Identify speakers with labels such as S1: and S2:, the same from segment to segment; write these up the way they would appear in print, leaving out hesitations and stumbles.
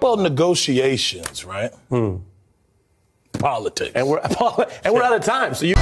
S1: called negotiations, right? Politics.
S2: And we're out of time. So you.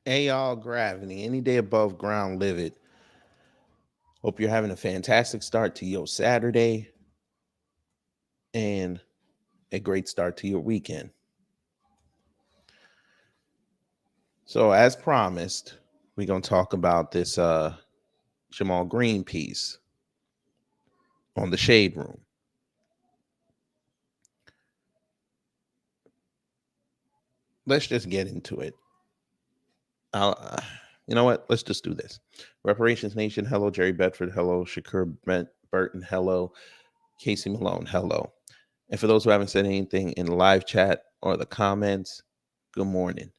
S3: Hey y'all, Gravity. Any day above ground, live it. Hope you're having a fantastic start to your Saturday and a great start to your weekend. So, as promised, we're gonna talk about this Jamal Green piece on the Shade Room. Let's just get into it. You know what? Let's just do this. Reparations Nation, hello. Jerry Bedford, hello. Shakur Burton, hello. Casey Malone, hello. And for those who haven't said anything in the live chat or the comments, good morning.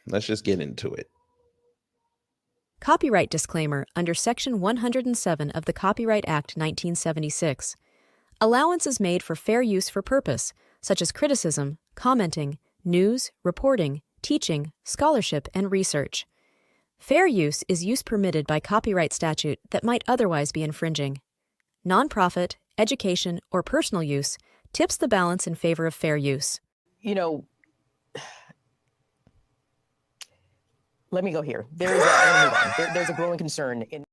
S3: Let's just get into it.
S4: Copyright disclaimer under Section 107 of the Copyright Act 1976. Allowance is made for fair use for purpose, such as criticism, commenting, news, reporting, teaching, scholarship, and research. Fair use is use permitted by copyright statute that might otherwise be infringing. Nonprofit, education, or personal use tips the balance in favor of fair use.
S5: You know, let me go here. There's a growing concern in.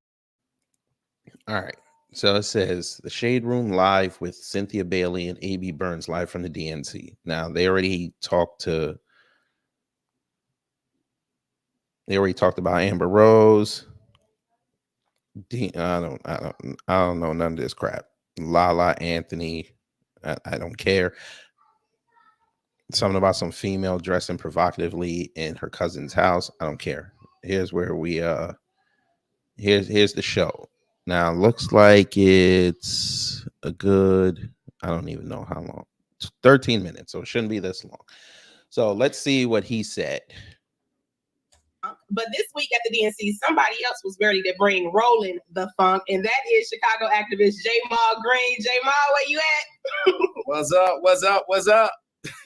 S3: All right. So it says the Shade Room live with Cynthia Bailey and A.B. Burns live from the DNC. Now they already talked about Amber Rose. I don't know none of this crap. Lala Anthony, I don't care. Something about some female dressing provocatively in her cousin's house. I don't care. Here's where we here's the show. Now looks like it's a good, I don't even know how long. It's 13 minutes, so it shouldn't be this long. So let's see what he said.
S6: But this week at the DNC, somebody else was ready to bring Roland the funk, and that is Chicago activist Jamal Green. Jamal, where you at?
S7: What's up? What's up? What's up?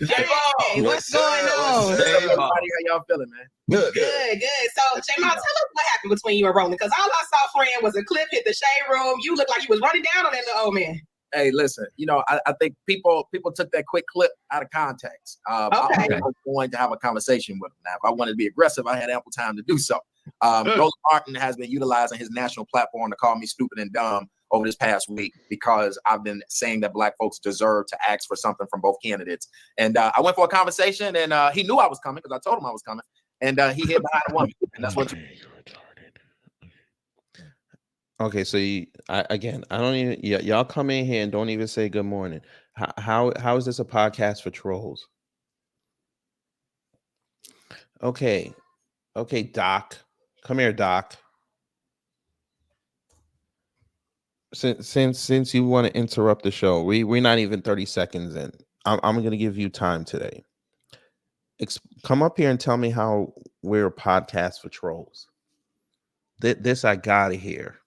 S6: Hey, what's going on?
S7: Hey, how y'all feeling, man?
S6: Good. So, Jamal, tell us what happened between you and Roland, because all I saw, friend, was a clip hit the Shade Room. You looked like you was running down on that little old man.
S7: Hey, listen, I think people took that quick clip out of context.
S6: Okay.
S7: I was going to have a conversation with him. Now, if I wanted to be aggressive, I had ample time to do so. Roland Martin has been utilizing his national platform to call me stupid and dumb over this past week because I've been saying that Black folks deserve to ask for something from both candidates. And I went for a conversation, and he knew I was coming because I told him I was coming. And he hid behind a woman, and that's what.
S3: Okay, so I don't even y'all come in here and don't even say good morning. How is this a podcast for trolls? Okay, Doc, come here, Doc. Since you want to interrupt the show, we're not even 30 seconds in. I'm going to give you time today. Come up here and tell me how we're a podcast for trolls. This I gotta hear.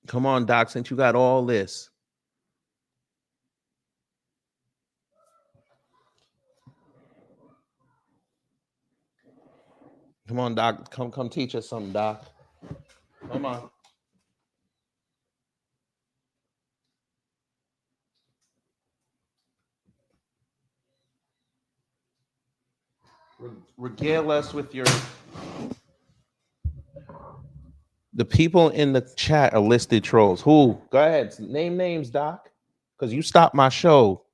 S3: Come on, Doc, since you got all this. Come on, Doc. Come teach us something, Doc. Come on. Regale us with your. The people in the chat are listed trolls. Who? Go ahead. Name names, Doc. Because you stopped my show.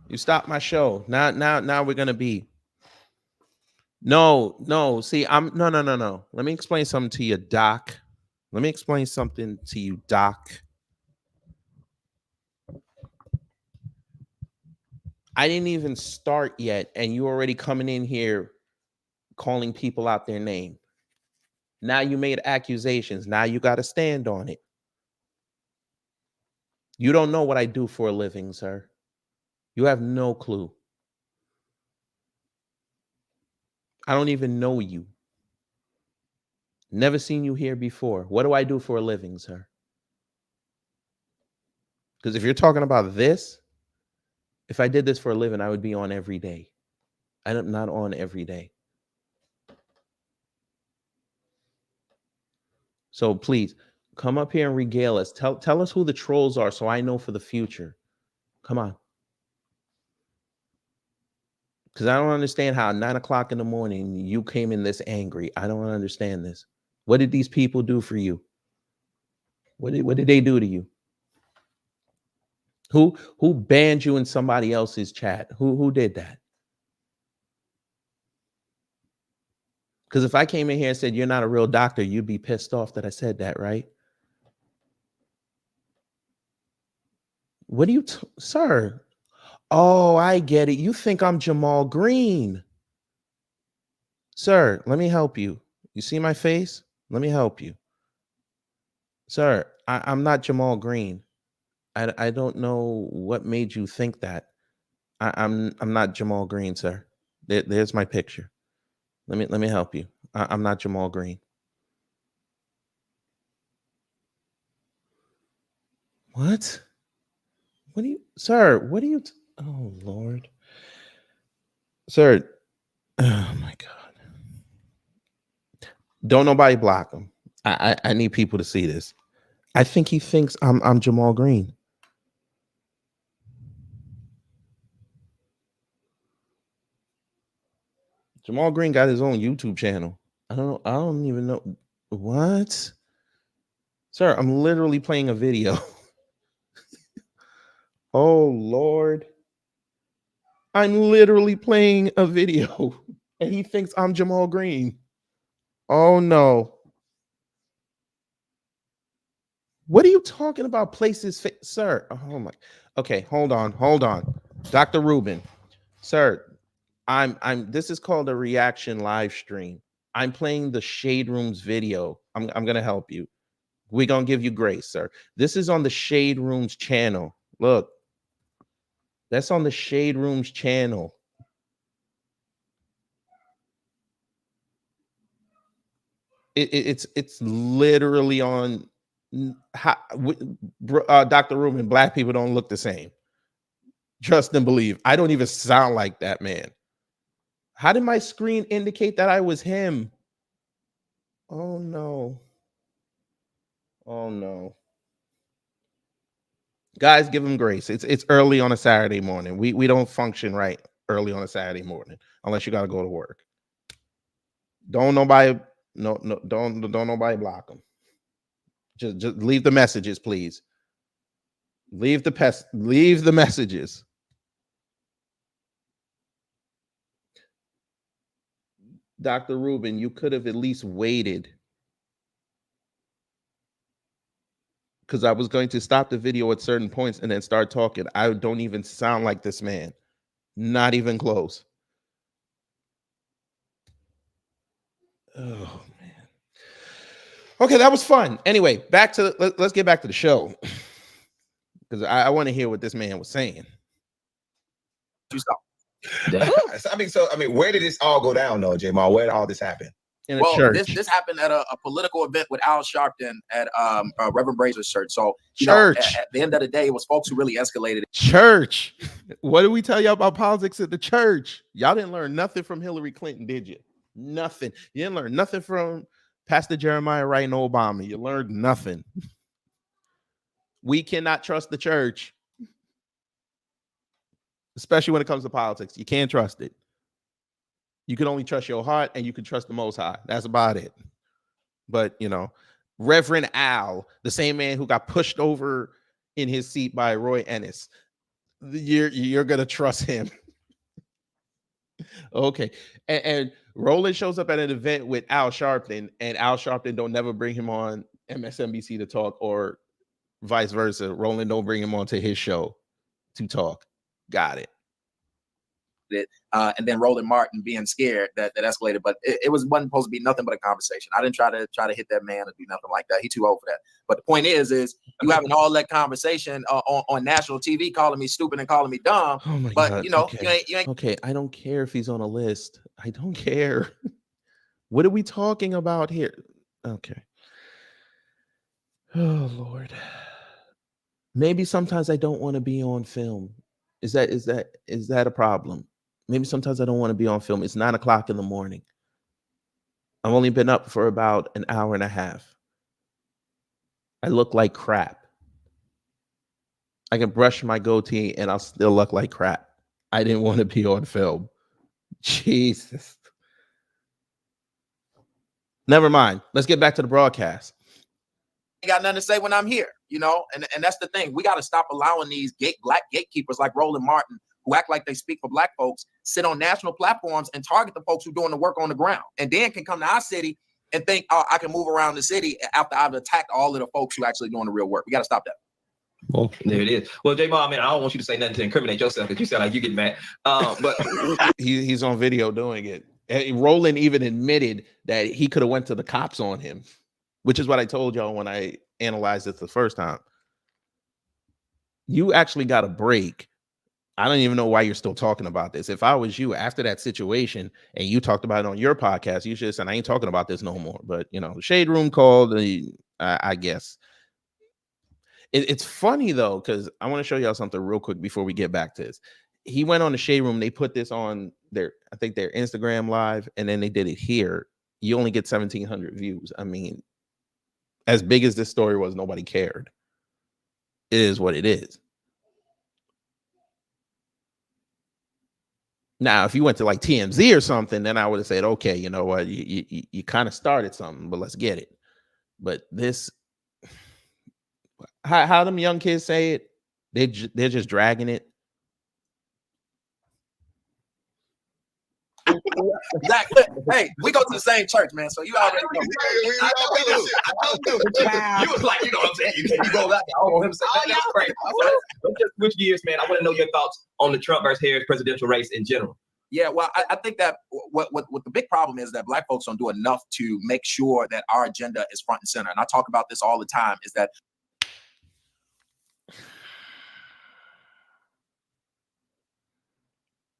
S3: You stopped my show. Now we're gonna be. No. See, no. Let me explain something to you, Doc. Let me explain something to you, Doc. I didn't even start yet, and you already coming in here calling people out their name. Now you made accusations. Now you got to stand on it. You don't know what I do for a living, sir. You have no clue. I don't even know you. Never seen you here before. What do I do for a living, sir? Because if you're talking about this, if I did this for a living, I would be on every day. I'm not on every day. So please come up here and regale us. Tell us who the trolls are so I know for the future. Come on. Because I don't understand how 9 o'clock in the morning you came in this angry. I don't understand this. What did these people do for you? What did they do to you? Who banned you in somebody else's chat? Who did that? Because if I came in here and said you're not a real doctor, you'd be pissed off that I said that, right? What do you, sir? Oh, I get it. You think I'm Jamal Green. Sir, let me help you. You see my face? Let me help you. Sir, I'm not Jamal Green. I don't know what made you think that. I'm not Jamal Green, sir. There's my picture. Let me help you. I'm not Jamal Green. What? What do you, sir? What do you? Oh Lord, sir. Oh my God. Don't nobody block him. I need people to see this. I think he thinks I'm Jamal Green. Jamal Green got his own YouTube channel. I don't even know what. Sir, I'm literally playing a video. Oh Lord. I'm literally playing a video and he thinks I'm Jamal Green. Oh no. What are you talking about? Places, sir? Oh my. Okay, hold on. Dr. Rubin. Sir, this is called a reaction live stream. I'm playing the Shade Room's video. I'm gonna help you. We're gonna give you grace, sir. This is on the Shade Room's channel. Look, that's on the Shade Room's channel. It's literally on. Dr. Rubin, black people don't look the same. Trust and believe. I don't even sound like that man. How did my screen indicate that I was him? Oh no. Oh no. Guys, give him grace. It's early on a Saturday morning. We don't function right early on a Saturday morning unless you got to go to work. Don't nobody don't nobody block them. Just leave the messages, please. Leave the messages. Dr. Rubin, you could have at least waited, because I was going to stop the video at certain points and then start talking. I don't even sound like this man. Not even close. Oh man. Okay, that was fun. Anyway, let's get back to the show, because I want to hear what this man was saying.
S7: You stop.
S8: I mean, where did this all go down, though, Jamal? Where did all this happen?
S3: in a
S7: Well,
S3: church.
S7: this happened at a political event with Al Sharpton at Reverend Brazer's church. So,
S3: Church.
S7: at the end of the day, it was folks who really escalated it.
S3: Church. What did we tell y'all about politics at the church? Y'all didn't learn nothing from Hillary Clinton, did you? Nothing. You didn't learn nothing from Pastor Jeremiah Wright and Obama. You learned nothing. We cannot trust the church, especially when it comes to politics. You can't trust it. You can only trust your heart, and you can trust the Most High. That's about it. But, Reverend Al, the same man who got pushed over in his seat by Roy Ennis, you're going to trust him. Okay. And Roland shows up at an event with Al Sharpton, and Al Sharpton don't never bring him on MSNBC to talk, or vice versa. Roland don't bring him on to his show to talk. Got it.
S7: And then Roland Martin being scared that escalated, but it wasn't supposed to be nothing but a conversation. I didn't try to hit that man or do nothing like that. He too old for that. But the point is you having all that conversation on national TV, calling me stupid and calling me dumb.
S3: Oh my
S7: but
S3: God.
S7: you ain't.
S3: Okay, I don't care if he's on a list. I don't care. What are we talking about here? Okay. Oh Lord. Maybe sometimes I don't want to be on film. Is that a problem? Maybe sometimes I don't want to be on film. It's 9 o'clock in the morning. I've only been up for about an hour and a half. I look like crap. I can brush my goatee and I'll still look like crap. I didn't want to be on film. Jesus. Never mind. Let's get back to the broadcast.
S7: I got nothing to say when I'm here, and that's the thing. We got to stop allowing these black gatekeepers like Roland Martin, who act like they speak for black folks, sit on national platforms and target the folks who are doing the work on the ground, and then can come to our city and think, oh, I can move around the city after I've attacked all of the folks who actually doing the real work. We got to stop that.
S2: Well, there it is. Well, J-Ball, I don't want you to say nothing to incriminate yourself, because you sound like you get mad. But
S3: he's on video doing it. And Roland even admitted that he could have went to the cops on him, which is what I told y'all when I analyzed it the first time. You actually got a break. I don't even know why you're still talking about this. If I was you after that situation and you talked about it on your podcast, you should have said, I ain't talking about this no more. But, the Shade Room called, I guess. It's funny, though, because I want to show y'all something real quick before we get back to this. He went on the Shade Room. They put this on their Instagram live, and then they did it here. You only get 1,700 views. I mean, as big as this story was, nobody cared. It is what it is. Now, if you went to like TMZ or something, then I would have said, okay, you know what, you kind of started something, but let's get it. But this, how them young kids say it, they're just dragging it.
S7: Exactly. Hey, we go to the same church, man. So you already know.
S2: You was like, what I'm saying? You go back. I don't want him to say that. That's crazy. Let's just switch gears, man. I want to know your thoughts on the Trump versus Harris presidential race in general.
S7: Yeah, well, I think that what the big problem is that black folks don't do enough to make sure that our agenda is front and center. And I talk about this all the time, is that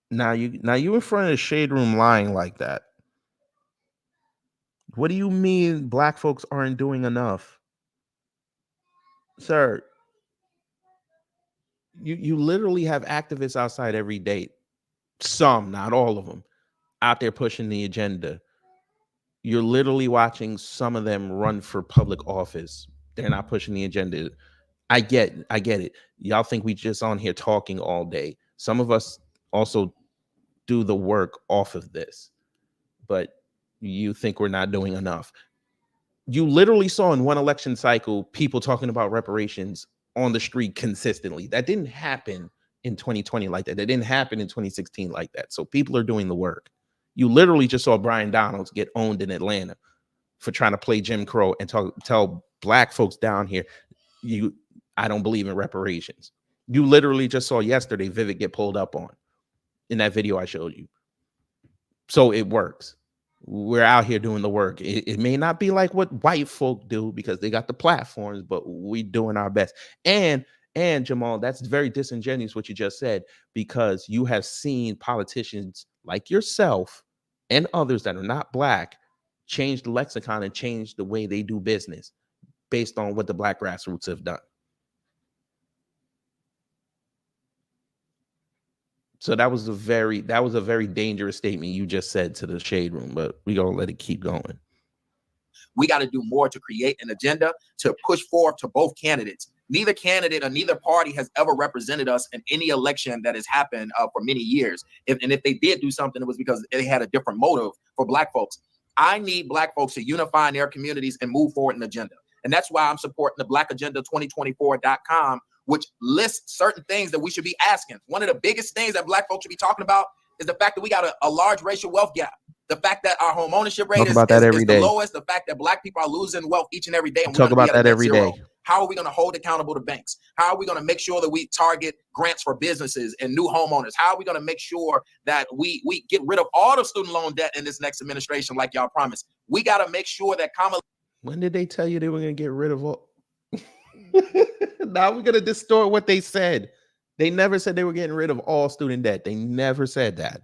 S3: Now you in front of the Shade Room lying like that. What do you mean black folks aren't doing enough? Sir, you literally have activists outside every day. Some, not all of them, out there pushing the agenda. You're literally watching some of them run for public office. They're not pushing the agenda. I get it. Y'all think we just on here talking all day. Some of us also do the work off of this, but you think we're not doing enough. You literally saw in one election cycle people talking about reparations on the street consistently. That didn't happen in 2020 like that. That didn't happen in 2016 like that. So people are doing the work. You literally just saw Brian Donalds get owned in Atlanta for trying to play Jim Crow and tell black folks down here, I don't believe in reparations. You literally just saw yesterday Vivek get pulled up on in that video I showed you. So it works. We're out here doing the work. It may not be like what white folk do because they got the platforms, but we doing our best. And Jamal, that's very disingenuous what you just said, because you have seen politicians like yourself and others that are not black change the lexicon and change the way they do business based on what the Black grassroots have done. So that was a very dangerous statement you just said to the shade room, but we gonna let it keep going.
S7: We got to do more to create an agenda to push forward to both candidates. Neither candidate or neither party has ever represented us in any election that has happened for many years. If they did do something, it was because they had a different motive for Black folks. I need Black folks to unify in their communities and move forward an agenda. And that's why I'm supporting the blackagenda2024.com, which lists certain things that we should be asking. One of the biggest things that Black folks should be talking about is the fact that we got a large racial wealth gap. The fact that our home ownership rate is the lowest. The fact that Black people are losing wealth each and every day. And
S3: talk about that every day.
S7: How are we going to hold accountable to banks? How are we going to make sure that we target grants for businesses and new homeowners? How are we going to make sure that we get rid of all the student loan debt in this next administration like y'all promised? We got to make sure that
S3: When did they tell you they were going to get rid of all? Now we're going to distort what they said. They never said they were getting rid of all student debt. They never said that.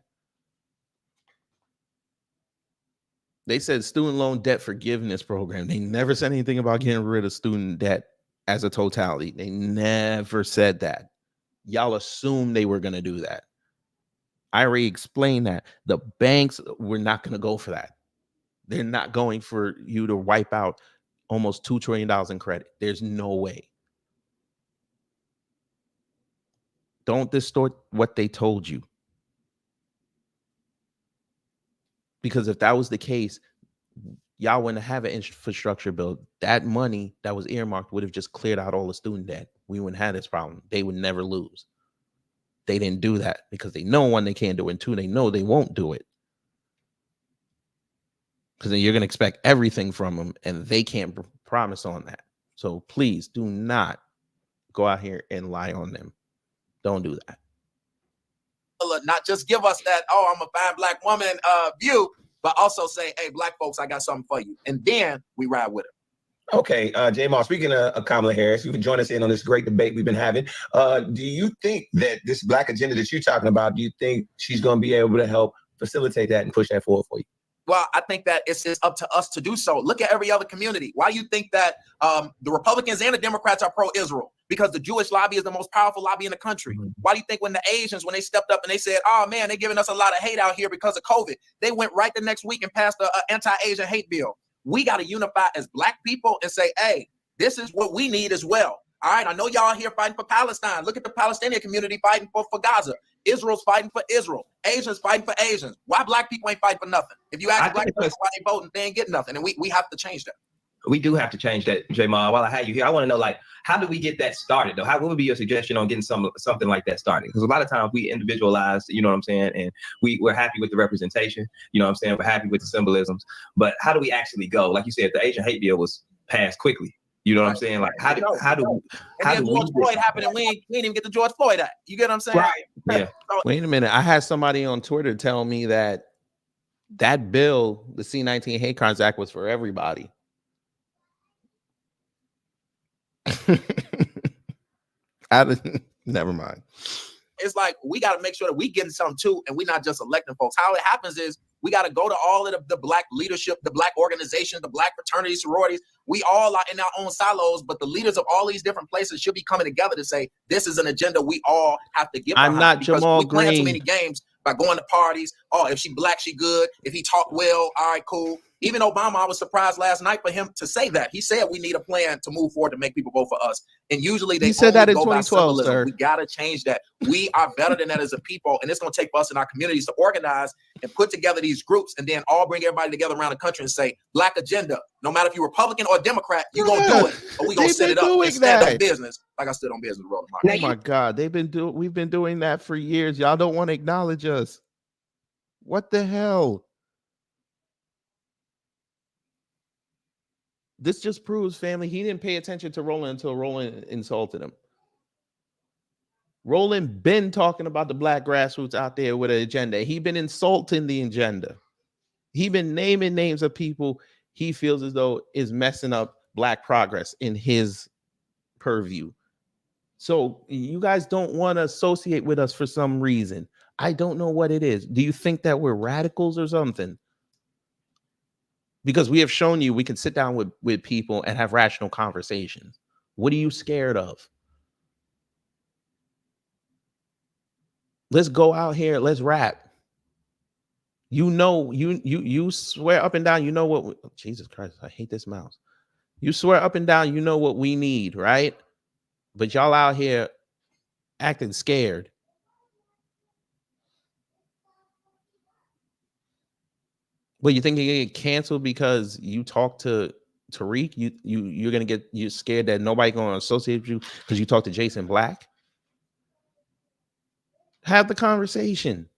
S3: They said student loan debt forgiveness program. They never said anything about getting rid of student debt as a totality. They never said that. Y'all assumed they were going to do that. I already explained that. The banks were not going to go for that. They're not going for you to wipe out almost $2 trillion in credit. There's no way. Don't distort what they told you. Because if that was the case, y'all wouldn't have an infrastructure bill. That money that was earmarked would have just cleared out all the student debt. We wouldn't have this problem. They would never lose. They didn't do that because they know, one, they can't do it, and two, they know they won't do it. Because then you're going to expect everything from them, and they can't promise on that. So please do not go out here and lie on them. Don't do that.
S7: not just give us that, oh, I'm a fine Black woman view, but also say, hey, Black folks, I got something for you. And then we ride with it.
S2: Okay, J-Mal, speaking of Kamala Harris, you can join us in on this great debate we've been having. Do you think that this Black agenda that you're talking about, do you think she's going to be able to help facilitate that and push that forward for you?
S7: Well, I think that it's up to us to do so. Look at every other community. Why do you think that the Republicans and the Democrats are pro-Israel? Because the Jewish lobby is the most powerful lobby in the country. Mm-hmm. Why do you think when the Asians, when they stepped up and they said, oh, man, they're giving us a lot of hate out here because of COVID, they went right the next week and passed an anti-Asian hate bill? We got to unify as Black people and say, hey, this is what we need as well. All right, I know y'all here fighting for Palestine. Look at the Palestinian community fighting for Gaza. Israel's fighting for Israel. Asians fighting for Asians. Why Black people ain't fighting for nothing? If you ask Black people why they voting, they ain't getting nothing. And we have to change that.
S2: We do have to change that, J-Ma. While I have you here, I want to know, like, how do we get that started, though? What would be your suggestion on getting something like that started? Because a lot of times we individualize, you know what I'm saying, and we're happy with the representation, you know what I'm saying, we're happy with the symbolisms, but how do we actually go? Like you said, the Asian hate bill was passed quickly. You know what I'm saying? Like, how do
S7: George Floyd happened and we didn't even get the George Floyd Act. You get what I'm saying?
S2: Right. Yeah.
S3: Wait a minute. I had somebody on Twitter tell me that bill, the C-19 Hate Crimes Act, was for everybody. Never mind.
S7: It's like we got to make sure that we getting something too, and we're not just electing folks. How it happens is we got to go to all of the Black leadership, the Black organizations, the Black fraternities, sororities. We all are in our own silos, but the leaders of all these different places should be coming together to say this is an agenda we all have to give.
S3: I'm not Jamal
S7: we playing
S3: Green.
S7: too many games by going to parties. Oh, if she Black, she good. If he talk well, all right, cool. Even Obama, I was surprised last night for him to say that. He said we need a plan to move forward to make people vote for us. And usually they
S3: said that in
S7: go
S3: 2012,
S7: by
S3: sir.
S7: We got to change that. We are better than that as a people. And it's going to take us in our communities to organize and put together these groups and then all bring everybody together around the country and say, Black agenda. No matter if you're Republican or Democrat, you're going to do it. Or we're going to set it up and stand on business. Like I stood on business. Oh
S3: my God. We've been doing that for years. Y'all don't want to acknowledge us. What the hell? This just proves, family, he didn't pay attention to Roland until Roland insulted him. Roland been talking about the Black grassroots out there with an agenda. He been insulting the agenda. He been naming names of people he feels as though is messing up Black progress in his purview. So you guys don't want to associate with us for some reason. I don't know what it is. Do you think that we're radicals or something? Because we have shown you we can sit down with people and have rational conversations. What are you scared of? Let's go out here. Let's rap. You know, you swear up and down. You know what? Jesus Christ, I hate this mouse. You swear up and down. You know what we need, right? But y'all out here acting scared. Well, you think you get canceled because you talk to Tariq? You're scared that nobody gonna associate with you because you talk to Jason Black? Have the conversation.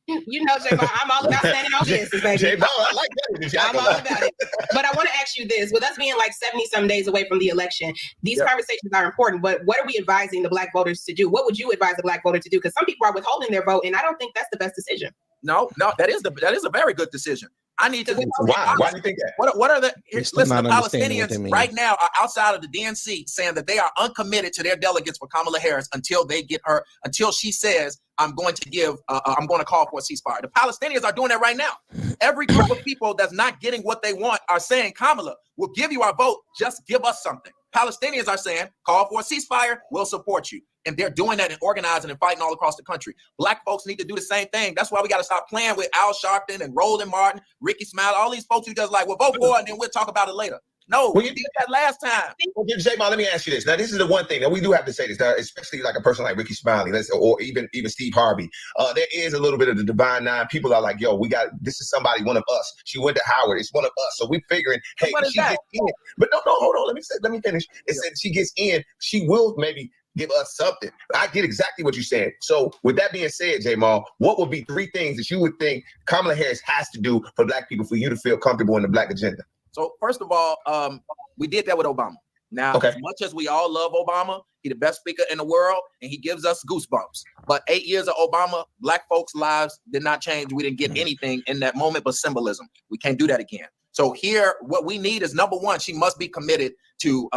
S6: You know, J-Ball, I'm all about standing on business, baby.
S8: J-Ball, I like that.
S6: I'm all about it. But I want to ask you this. With us being like 70-some days away from the election, these conversations are important, but what are we advising the Black voters to do? What would you advise the Black voter to do? Because some people are withholding their vote, and I don't think that's the best decision.
S7: No, that is a very good decision. I need to.
S8: Why? Why do you think that?
S7: What are the? Listen, the
S3: Palestinians
S7: right now are outside of the DNC saying that they are uncommitted to their delegates for Kamala Harris until they get her. Until she says, "I'm going to call for a ceasefire." The Palestinians are doing that right now. Every group of people that's not getting what they want are saying, "Kamala, we'll give you our vote. Just give us something." Palestinians are saying, "Call for a ceasefire. We'll support you." And they're doing that and organizing and fighting all across the country. Black folks need to do the same thing. That's why we got to stop playing with Al Sharpton and Roland Martin, Ricky Smiley, all these folks who just like, well, vote for it and then we'll talk about it later. No, we did that last time.
S8: Well, J-Ball, let me ask you this. Now, this is the one thing that we do have to say this, especially like a person like Ricky Smiley, or even Steve Harvey. There is a little bit of the divine nine. People are like, yo, this is somebody, one of us. She went to Howard. It's one of us. So we're figuring, hey, she gets in. But no, hold on. Let me finish. It said she gets in. She will maybe give us something. I get exactly what you said. So with that being said, J-Mal, what would be 3 things that you would think Kamala Harris has to do for Black people for you to feel comfortable in the Black agenda?
S7: So first of all, we did that with Obama. Now, as much as we all love Obama, he's the best speaker in the world, and he gives us goosebumps. But 8 years of Obama, Black folks' lives did not change. We didn't get anything in that moment but symbolism. We can't do that again. So here, what we need is, number one, she must be committed to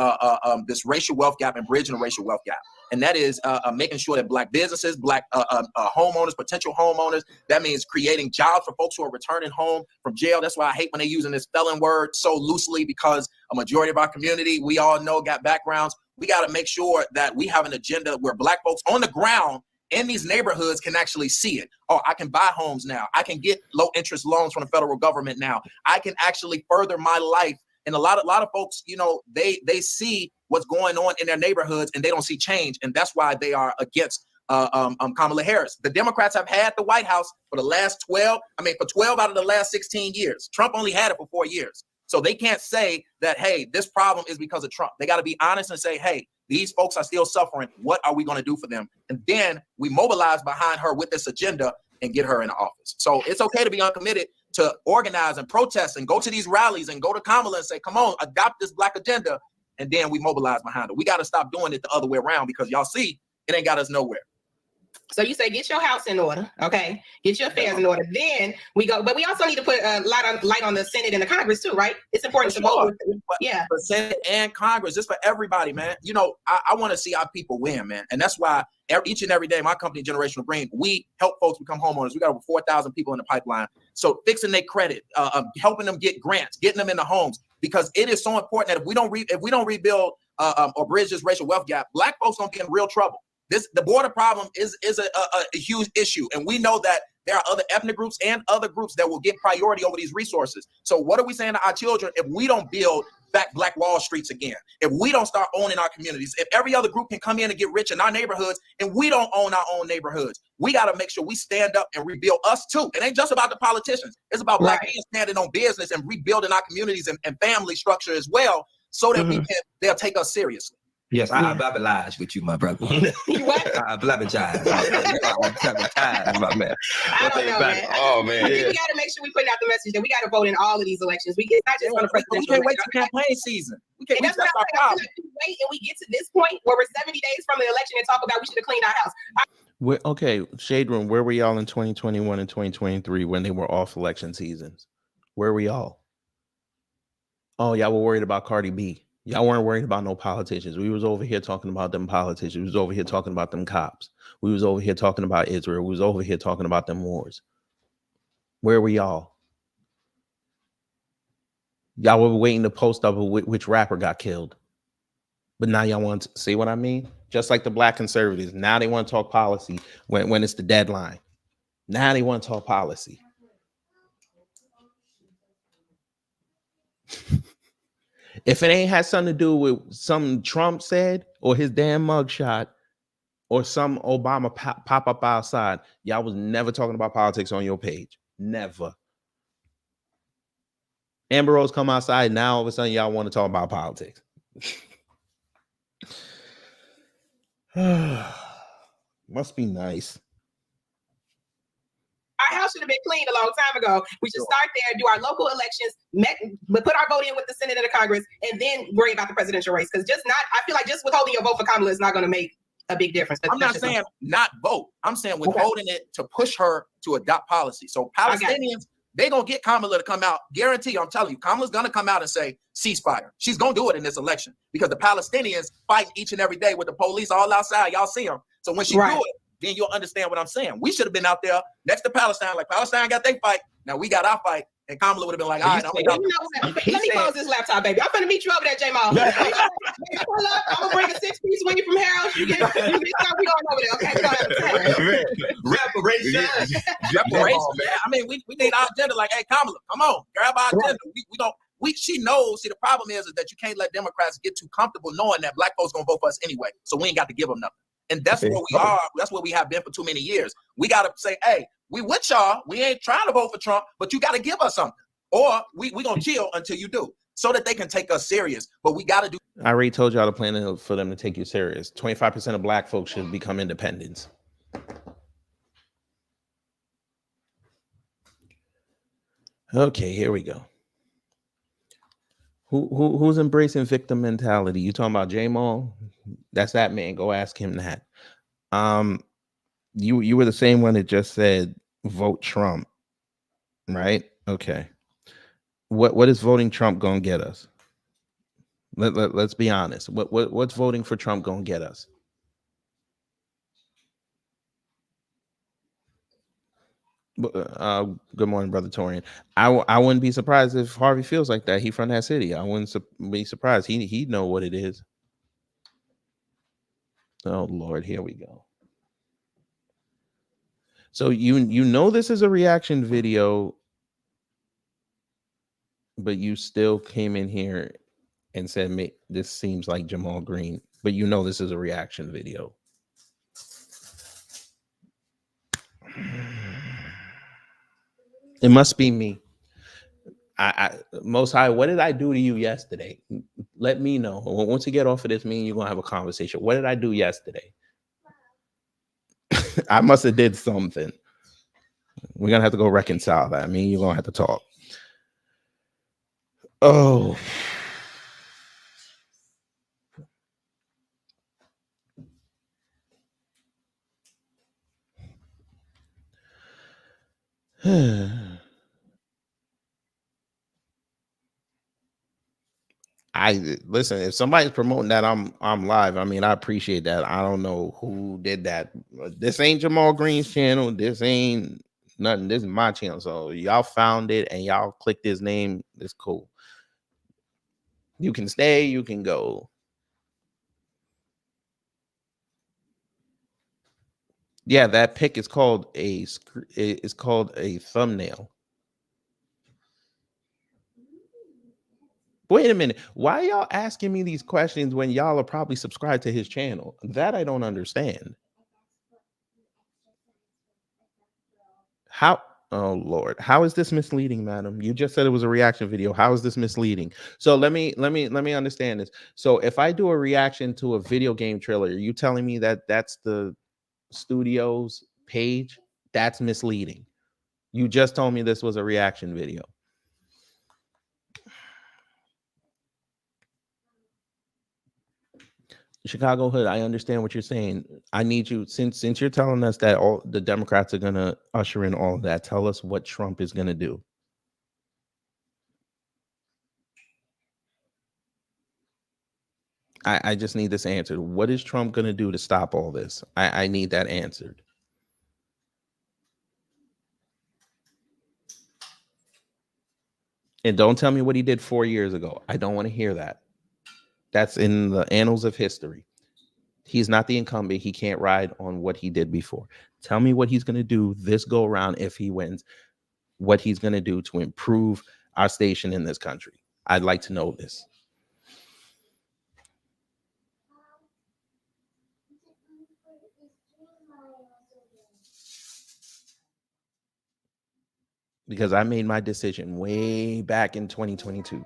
S7: this racial wealth gap and bridging the racial wealth gap. And that is making sure that Black businesses, Black homeowners, potential homeowners, that means creating jobs for folks who are returning home from jail. That's why I hate when they're using this felon word so loosely, because a majority of our community, we all know, got backgrounds. We got to make sure that we have an agenda where Black folks on the ground in these neighborhoods can actually see it. Oh, I can buy homes now. I can get low interest loans from the federal government now. I can actually further my life. And a lot of folks, you know, they see what's going on in their neighborhoods and they don't see change. And that's why they are against Kamala Harris. The Democrats have had the White House for 12 out of the last 16 years. Trump only had it for 4 years. So they can't say that, hey, this problem is because of Trump. They got to be honest and say, hey, these folks are still suffering. What are we going to do for them? And then we mobilize behind her with this agenda and get her in office. So it's okay to be uncommitted, to organize and protest and go to these rallies and go to Kamala and say, come on, adopt this Black agenda. And then we mobilize behind her. We got to stop doing it the other way around, because y'all see, it ain't got us nowhere.
S6: So you say, get your house in order, okay? Get your affairs in order. Then we go, but we also need to put a light on the Senate and the Congress too, right? It's important to vote. Yeah.
S7: The Senate and Congress, just for everybody, man. You know, I want to see our people win, man. And that's why each and every day, my company, Generational Green, we help folks become homeowners. We got over 4,000 people in the pipeline. So fixing their credit, helping them get grants, getting them into homes, because it is so important that if we don't rebuild or bridge this racial wealth gap, Black folks don't get in real trouble. The border problem is a huge issue. And we know that there are other ethnic groups and other groups that will get priority over these resources. So what are we saying to our children if we don't build back Black Wall Streets again? If we don't start owning our communities, if every other group can come in and get rich in our neighborhoods and we don't own our own neighborhoods, we got to make sure we stand up and rebuild us too. It ain't just about the politicians. It's about Black men standing on business and rebuilding our communities and family structure as well, so that they'll take us seriously.
S2: Yes, I oblige with you, my brother.
S6: What?
S2: I oblige. My man.
S6: I don't know, man.
S8: Oh, man.
S6: I think we got to make sure we put out the message that we got to vote in all of these elections. It's not just on the presidential.
S7: We can't wait till campaign season. We can't.
S6: That's what I'm saying. We wait and we get to this point where we're 70 days from the election and talk about we should have cleaned our house.
S3: Okay, Shade Room, where were y'all in 2021 and 2023 when they were off election seasons? Where were y'all? Oh, y'all were worried about Cardi B. Y'all weren't worried about no politicians. We was over here talking about them politicians. We was over here talking about them cops. We was over here talking about Israel. We was over here talking about them wars. Where were y'all? Y'all were waiting to post up which rapper got killed. But now y'all want to see what I mean? Just like the black conservatives. Now they want to talk policy when it's the deadline. Now they want to talk policy. If it ain't had something to do with something Trump said or his damn mugshot or some Obama pop up outside, y'all was never talking about politics on your page. Never. Amber Rose come outside, now all of a sudden y'all want to talk about politics. Must be nice.
S6: Our house should have been cleaned a long time ago. We should start there, do our local elections, but put our vote in with the Senate and the Congress, and then worry about the presidential race. Because I feel like just withholding your vote for Kamala is not going to make a big difference.
S7: I'm not saying not vote. I'm saying withholding it to push her to adopt policy. So Palestinians, they're going to get Kamala to come out. Guarantee, I'm telling you, Kamala's going to come out and say ceasefire. She's going to do it in this election because the Palestinians fight each and every day with the police all outside. Y'all see them. So when she do it, then you'll understand what I'm saying. We should have been out there next to Palestine. Like Palestine got their fight. Now we got our fight. And Kamala would have been like, all right,
S6: let me close this laptop, baby. I'm going to meet you over there, J-Mal. I'm going to bring a 6-piece wing from Harold. You get something we going over there. Okay,
S7: reparations. Man. I mean, we need our agenda. Like, hey, Kamala, come on, grab our agenda. She knows. See, the problem is that you can't let Democrats get too comfortable knowing that black folks gonna vote for us anyway. So we ain't got to give them nothing. And that's where we are. That's where we have been for too many years. We got to say, hey, we with y'all. We ain't trying to vote for Trump, but you got to give us something. Or we going to chill until you do so that they can take us serious. But we got to do.
S3: I already told y'all the plan for them to take you serious. 25% of black folks should become independents. Okay, here we go. Who's embracing victim mentality? You talking about J-Mal? That's that man. Go ask him that. You were the same one that just said vote Trump, right? Okay. What is voting Trump gonna get us? Let's be honest. What's voting for Trump gonna get us? Good morning, brother Torian. I wouldn't be surprised if Harvey feels like that. He from that city. I wouldn't be surprised. He'd know what it is. Oh Lord, here we go. So you know this is a reaction video, but you still came in here and said, this seems like Jamal Green, but you know this is a reaction video. It must be me. I Most High, what did I do to you yesterday? Let me know. Once you get off of this, me and you're gonna have a conversation. What did I do yesterday? I must have did something. We're gonna have to go reconcile that. Me and you're gonna have to talk. Oh. Listen, if somebody's promoting that I'm live, I mean, I appreciate that. I don't know who did that. This ain't Jamal Green's channel. This ain't nothing. This is my channel. So y'all found it and y'all clicked his name. It's cool. You can stay, you can go. Yeah, that pic is called a thumbnail. Wait a minute. Why are y'all asking me these questions when y'all are probably subscribed to his channel? That I don't understand. How? Oh Lord, how is this misleading, madam? You just said it was a reaction video. How is this misleading? So let me understand this. So if I do a reaction to a video game trailer, are you telling me that that's the studio's page? That's misleading. You just told me this was a reaction video. Chicago Hood, I understand what you're saying. I need you, since you're telling us that all the Democrats are gonna usher in all of that, tell us what Trump is gonna do. I just need this answered. What is Trump gonna do to stop all this? I need that answered. And don't tell me what he did 4 years ago. I don't want to hear that. That's in the annals of history. He's not the incumbent. He can't ride on what he did before. Tell me what he's going to do this go around if he wins, what he's going to do to improve our station in this country. I'd like to know this. Because I made my decision way back in 2022.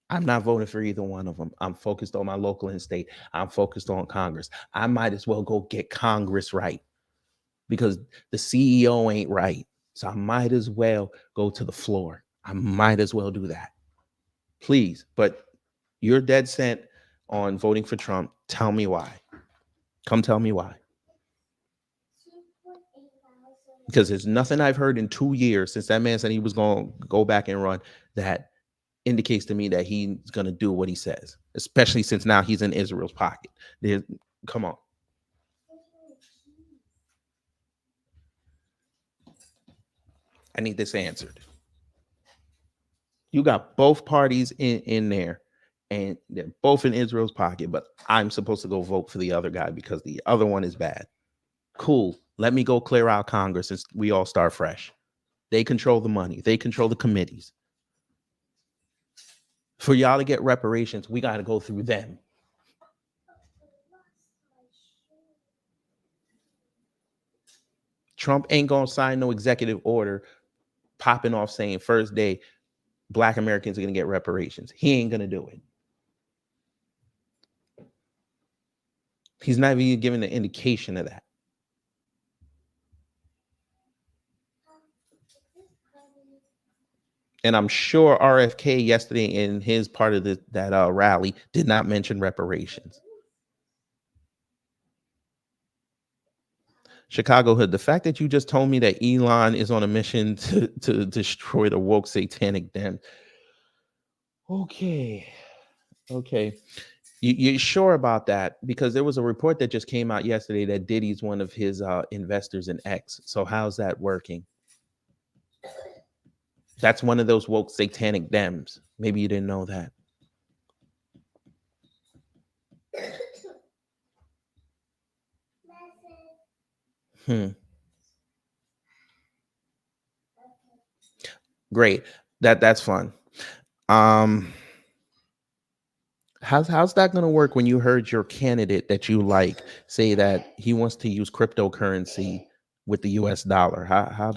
S3: I'm not voting for either one of them. I'm focused on my local and state. I'm focused on Congress. I might as well go get Congress right because the CEO ain't right. So I might as well go to the floor. I might as well do that. Please. But you're dead set on voting for Trump. Tell me why. Come tell me why. Because there's nothing I've heard in 2 years since that man said he was going to go back and run that indicates to me that he's going to do what he says, especially since now he's in Israel's pocket. Come on. I need this answered. You got both parties in there, and they're both in Israel's pocket, but I'm supposed to go vote for the other guy because the other one is bad. Cool. Let me go clear out Congress and we all start fresh. They control the money. They control the committees. For y'all to get reparations, we got to go through them. Trump ain't going to sign no executive order popping off saying first day Black Americans are going to get reparations. He ain't going to do it. He's not even giving an indication of that. And I'm sure RFK yesterday in his part of that rally did not mention reparations. Chicago Hood, the fact that you just told me that Elon is on a mission to destroy the woke satanic den. Okay. You sure about that? Because there was a report that just came out yesterday that Diddy's one of his investors in X. So how's that working? That's one of those woke satanic Dems. Maybe you didn't know that. Great. That's fun. How's that going to work when you heard your candidate that you like say that he wants to use cryptocurrency with the US dollar? How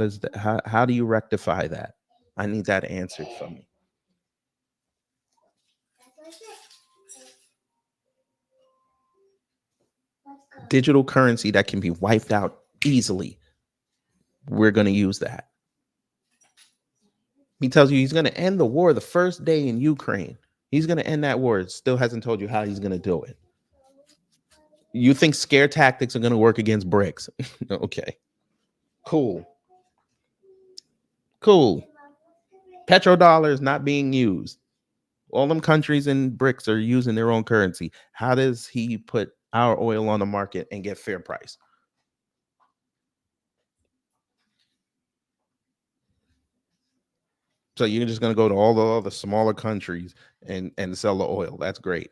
S3: do you rectify that? I need that answered for me. Digital currency that can be wiped out easily. We're going to use that. He tells you he's going to end the war the first day in Ukraine. He's going to end that war. It still hasn't told you how he's going to do it. You think scare tactics are going to work against BRICS? Okay. Cool. Petrodollar is not being used. All them countries in BRICS are using their own currency. How does he put our oil on the market and get fair price? So you're just going to go to all the other smaller countries and sell the oil. That's great.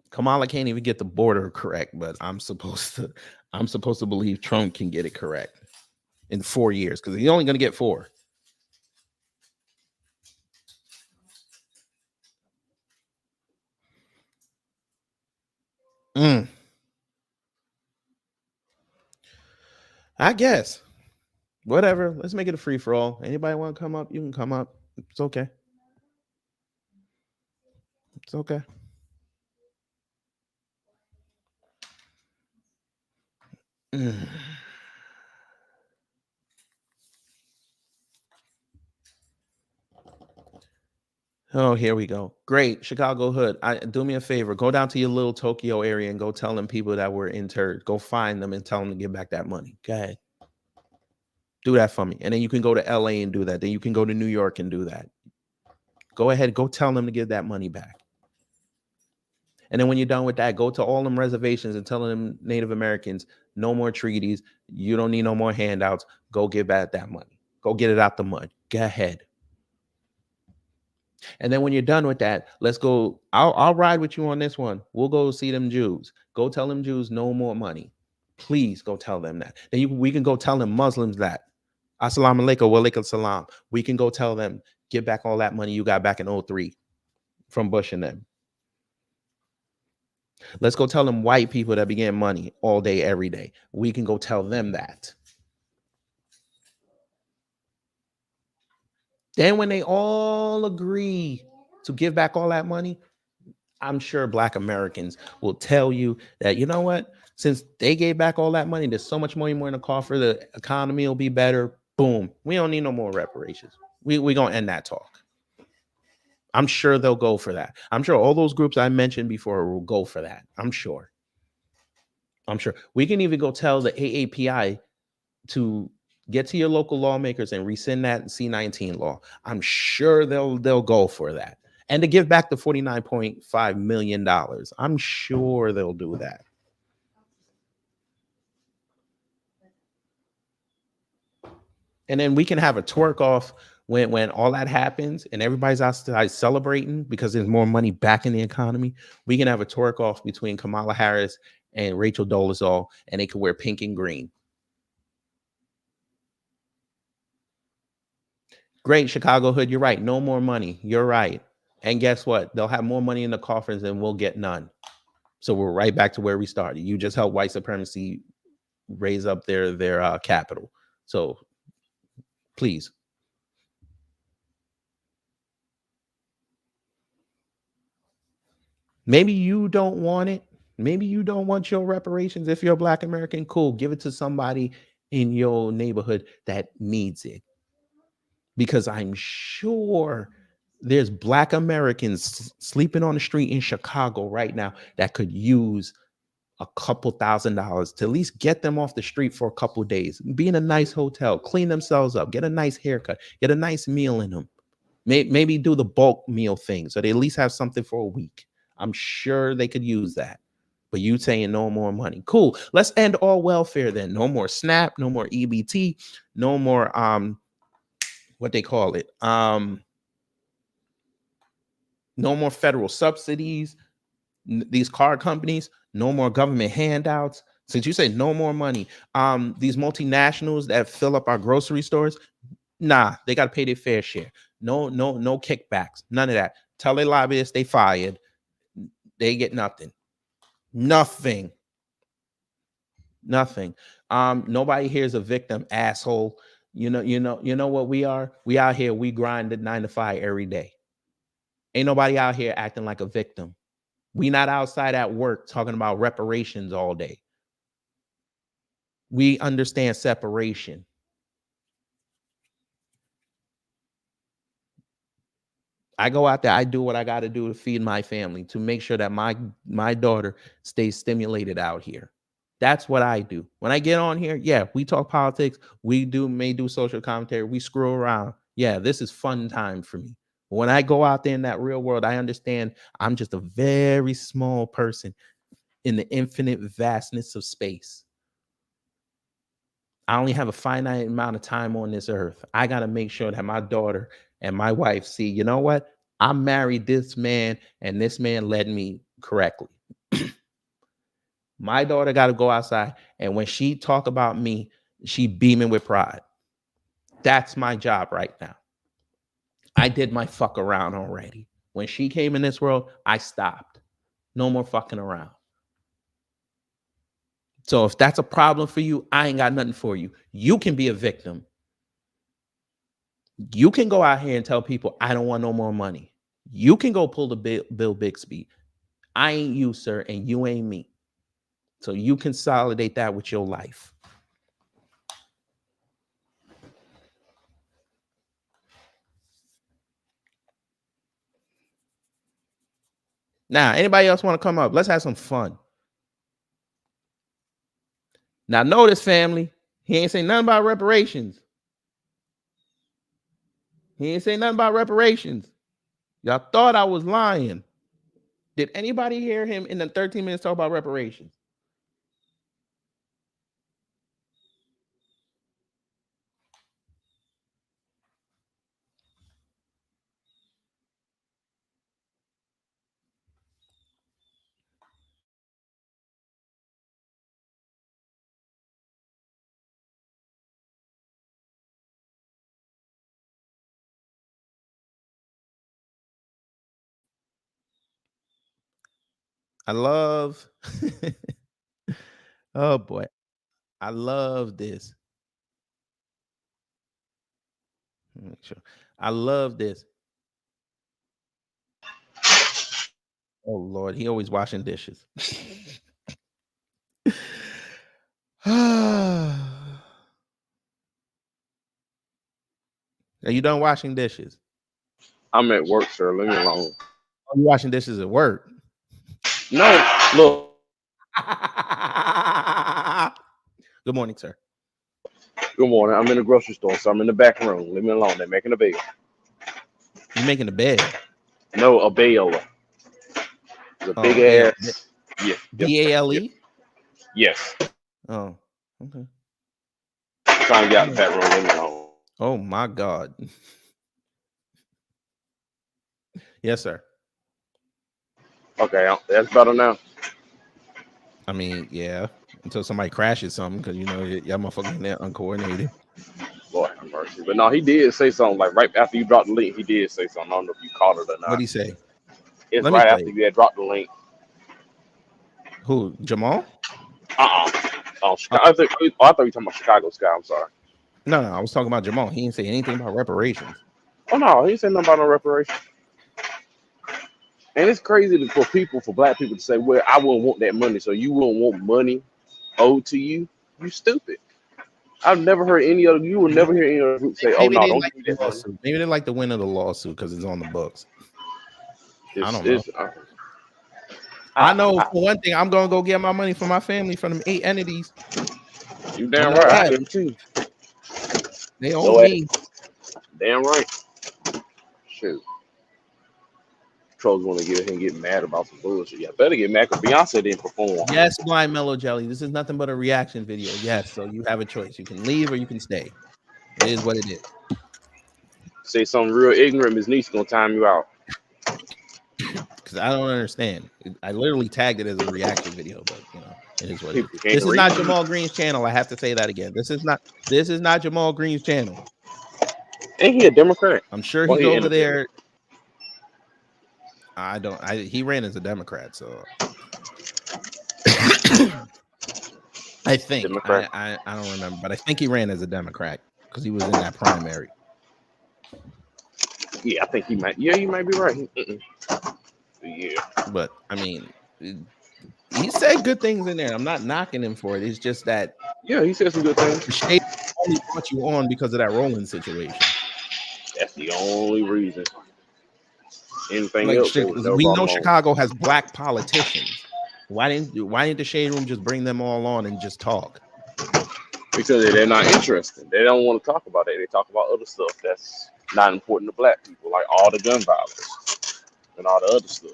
S3: Kamala can't even get the border correct, but I'm supposed to believe Trump can get it correct in 4 years because he's only going to get 4. I guess. Whatever. Let's make it a free for all. Anybody want to come up? You can come up. It's okay. It's okay. Oh, here we go. Great. Chicago Hood. Do me a favor. Go down to your little Tokyo area and go tell them people that were interred. Go find them and tell them to give back that money. Go ahead. Do that for me. And then you can go to LA and do that. Then you can go to New York and do that. Go ahead. Go tell them to give that money back. And then when you're done with that, go to all them reservations and tell them Native Americans, no more treaties. You don't need no more handouts. Go give back that money. Go get it out the mud. Go ahead. And then when you're done with that, let's go. I'll ride with you on this one. We'll go see them Jews. Go tell them Jews no more money. Please go tell them that. Then we can go tell them Muslims that. Assalamu alaikum wa alaikum salam. We can go tell them, give back all that money you got back in 2003 from Bush and them. Let's go tell them white people that be getting money all day, every day. We can go tell them that. Then when they all agree to give back all that money, I'm sure Black Americans will tell you that, you know what? Since they gave back all that money, there's so much money more in the coffer. The economy will be better. Boom. We don't need no more reparations. We're going to end that talk. I'm sure they'll go for that. I'm sure all those groups I mentioned before will go for that. I'm sure. We can even go tell the AAPI to get to your local lawmakers and rescind that C-19 law. I'm sure they'll go for that. And to give back the $49.5 million. I'm sure they'll do that. And then we can have a twerk off when all that happens and everybody's outside celebrating because there's more money back in the economy. We can have a twerk off between Kamala Harris and Rachel Dolezal, and they can wear pink and green. Great, Chicago Hood. You're right. No more money. You're right. And guess what? They'll have more money in the coffers and we'll get none. So we're right back to where we started. You just helped white supremacy raise up their capital. So please. Maybe you don't want it. Maybe you don't want your reparations. If you're a Black American, cool. Give it to somebody in your neighborhood that needs it. Because I'm sure there's Black Americans sleeping on the street in Chicago right now that could use a couple $1,000s to at least get them off the street for a couple days, be in a nice hotel, clean themselves up, get a nice haircut, get a nice meal in them. Maybe do the bulk meal thing so they at least have something for a week. I'm sure they could use that. But you saying no more money. Cool. Let's end all welfare then. No more SNAP, no more EBT, no more what they call it. No more federal subsidies. These car companies, no more government handouts. Since you say no more money, these multinationals that fill up our grocery stores, nah, they got to pay their fair share. No kickbacks, none of that. Tell their lobbyists they fired. They get nothing. Nothing. Nobody here is a victim, asshole. You know what we are? We out here, we grind at 9 to 5 every day. Ain't nobody out here acting like a victim. We not outside at work talking about reparations all day. We understand separation. I go out there, I do what I got to do to feed my family, to make sure that my daughter stays stimulated out here. That's what I do. When I get on here, yeah, we talk politics. We may do social commentary. We screw around. Yeah, this is fun time for me. When I go out there in that real world, I understand I'm just a very small person in the infinite vastness of space. I only have a finite amount of time on this earth. I got to make sure that my daughter and my wife see, you know what? I married this man and this man led me correctly. My daughter got to go outside, and when she talk about me, she beaming with pride. That's my job right now. I did my fuck around already. When she came in this world, I stopped. No more fucking around. So if that's a problem for you, I ain't got nothing for you. You can be a victim. You can go out here and tell people, I don't want no more money. You can go pull the Bill Bixby. I ain't you, sir, and you ain't me. So you consolidate that with your life. Now, anybody else want to come up? Let's have some fun. Now, notice, family, he ain't say nothing about reparations. He ain't say nothing about reparations. Y'all thought I was lying. Did anybody hear him in the 13 minutes talk about reparations? I love oh boy. I love this. Make sure. I love this. Oh Lord, he always washing dishes. Are you done washing dishes?
S9: I'm at work, sir. Leave me alone.
S3: Are you washing dishes at work?
S9: No, look.
S3: Good morning, sir.
S9: Good morning. I'm in the grocery store, so I'm in the back room. Leave me alone. They're making a bale.
S3: You making the bed?
S9: No, a bale. It's a big ass. Yeah.
S3: B-A-L-E?
S9: Yes.
S3: Oh, okay.
S9: I'm trying to get out the back room. Leave me alone.
S3: Oh my God. Yes, sir.
S9: Okay, that's better now.
S3: I mean, yeah. Until somebody crashes something, because you know y'all motherfuckers in there uncoordinated.
S9: Lord have mercy. But no, he did say something like right after you dropped the link. He did say something. I don't know if you caught it or not.
S3: What'd he say?
S9: It's
S3: Let me
S9: right
S3: play
S9: after
S3: it.
S9: you had dropped the link.
S3: Who? Jamal?
S9: Oh, Chicago. I thought you were talking about Chicago Sky. I'm sorry.
S3: No, I was talking about Jamal. He didn't say anything about reparations.
S9: Oh no, he said nothing about no reparations. And it's crazy for black people to say, well, I wouldn't want that money, so you wouldn't want money owed to you. You stupid. I've never heard you will never hear any other group say, oh no, don't give me that money.
S3: Maybe they like the win of the lawsuit because it's on the books. I don't know. I know for one thing, I'm gonna go get my money from my family from them 8 entities.
S9: You damn right. I am too.
S3: They own me.
S9: Damn right. Shoot. Trolls want to get mad about some bullshit. Yeah, better get mad because Beyonce didn't perform.
S3: Yes, Blind Mellow Jelly. This is nothing but a reaction video. Yes, so you have a choice. You can leave or you can stay. It is what it is.
S9: Say something real ignorant, Ms. Niece gonna time you out.
S3: Because I don't understand. I literally tagged it as a reaction video, but you know, it is what it is. This is not Jamal Green's channel. I have to say that again. This is not Jamal Green's channel.
S9: Ain't he a Democrat?
S3: I'm sure he's over there. He ran as a Democrat, so I think I don't remember, but I think he ran as a Democrat because he was in that primary.
S9: Yeah, I think he might. Yeah, you might be right. Yeah,
S3: but I mean, he said good things in there. I'm not knocking him for it. It's just that
S9: he said some good things.
S3: The shade only brought you on because of that Roland situation. That's
S9: the only reason. Anything
S3: like
S9: else?
S3: We know Chicago has black politicians. Why didn't the Shade Room just bring them all on and just talk?
S9: Because they're not interested. They don't want to talk about it. They talk about other stuff that's not important to black people, like all the gun violence and all the other stuff.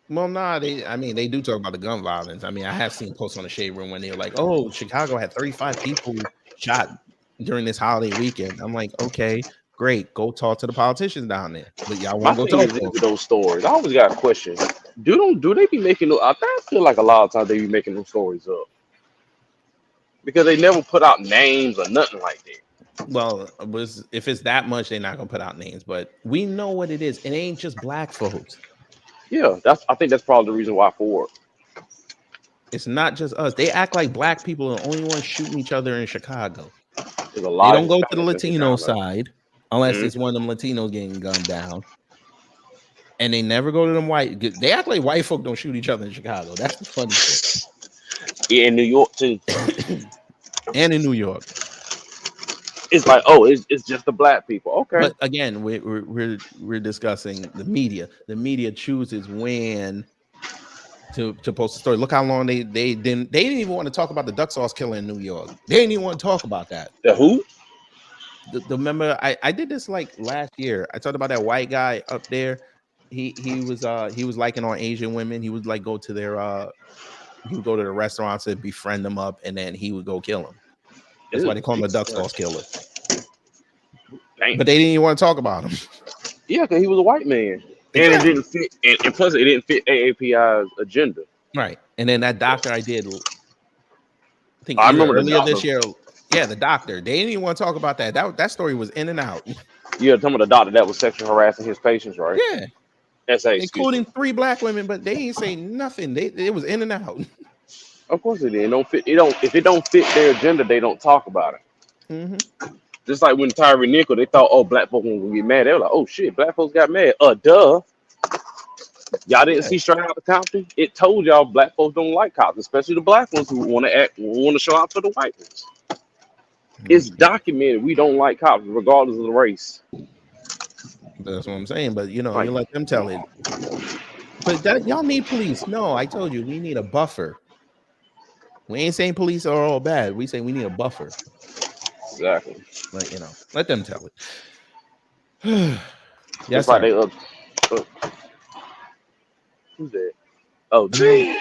S3: Well, they do talk about the gun violence. I mean, I have seen posts on the Shade Room when they're like, "Oh, Chicago had 35 people shot during this holiday weekend." I'm like, okay. Great, go talk to the politicians down there. But y'all want to go talk
S9: to those stories. I always got a question. Do they be making? I feel like a lot of times they be making those stories up because they never put out names or nothing like that.
S3: Well, if it's that much, they're not gonna put out names. But we know what it is. It ain't just black folks.
S9: Yeah, I think that's probably the reason why for it.
S3: It's not just us. They act like black people are the only ones shooting each other in Chicago.
S9: They don't
S3: go to the Latino side. Unless it's one of them Latinos getting gunned down. And they never go to them white. They act like white folk don't shoot each other in Chicago. That's the funny thing.
S9: Yeah, in New York too.
S3: And in New York.
S9: It's like, it's just the black people. Okay.
S3: But again, we're discussing the media. The media chooses when to post a story. Look how long they didn't even want to talk about the duck sauce killer in New York. They didn't even want to talk about that.
S9: The who?
S3: Remember, I did this like last year. I talked about that white guy up there he was liking on Asian women. He would like go to their he would go to the restaurants and befriend them up, and then he would go kill them. That's why they call him a duck sauce killer.
S9: Dang.
S3: But they didn't even want to talk about him.
S9: Yeah, because he was a white man, and it didn't fit. And plus, it didn't fit AAPI's agenda.
S3: Right. And then that doctor I did, I think
S9: I remember
S3: earlier this year. Yeah, the doctor. They didn't even want to talk about that. That story was in and out.
S9: Yeah, talking about the doctor that was sexually harassing his patients, right?
S3: Yeah.
S9: Including
S3: 3 black women, but they didn't say nothing. It was in and out.
S9: Of course it didn't. Don't fit. It don't. If it don't fit their agenda, they don't talk about it.
S3: Mm-hmm.
S9: Just like when Tyree Nickel, they thought, oh, black folks won't get mad. They were like, oh shit, black folks got mad. Duh. Y'all didn't see straight out the Compton? It told y'all black folks don't like cops, especially the black ones who want to show out for the white ones. It's documented we don't like cops regardless of the race.
S3: That's what I'm saying. But you let them tell it. But y'all need police. No, I told you we need a buffer. We ain't saying police are all bad. We say we need a buffer.
S9: Exactly.
S3: Like let them tell it.
S9: Yes, like they who's that? Oh, gee.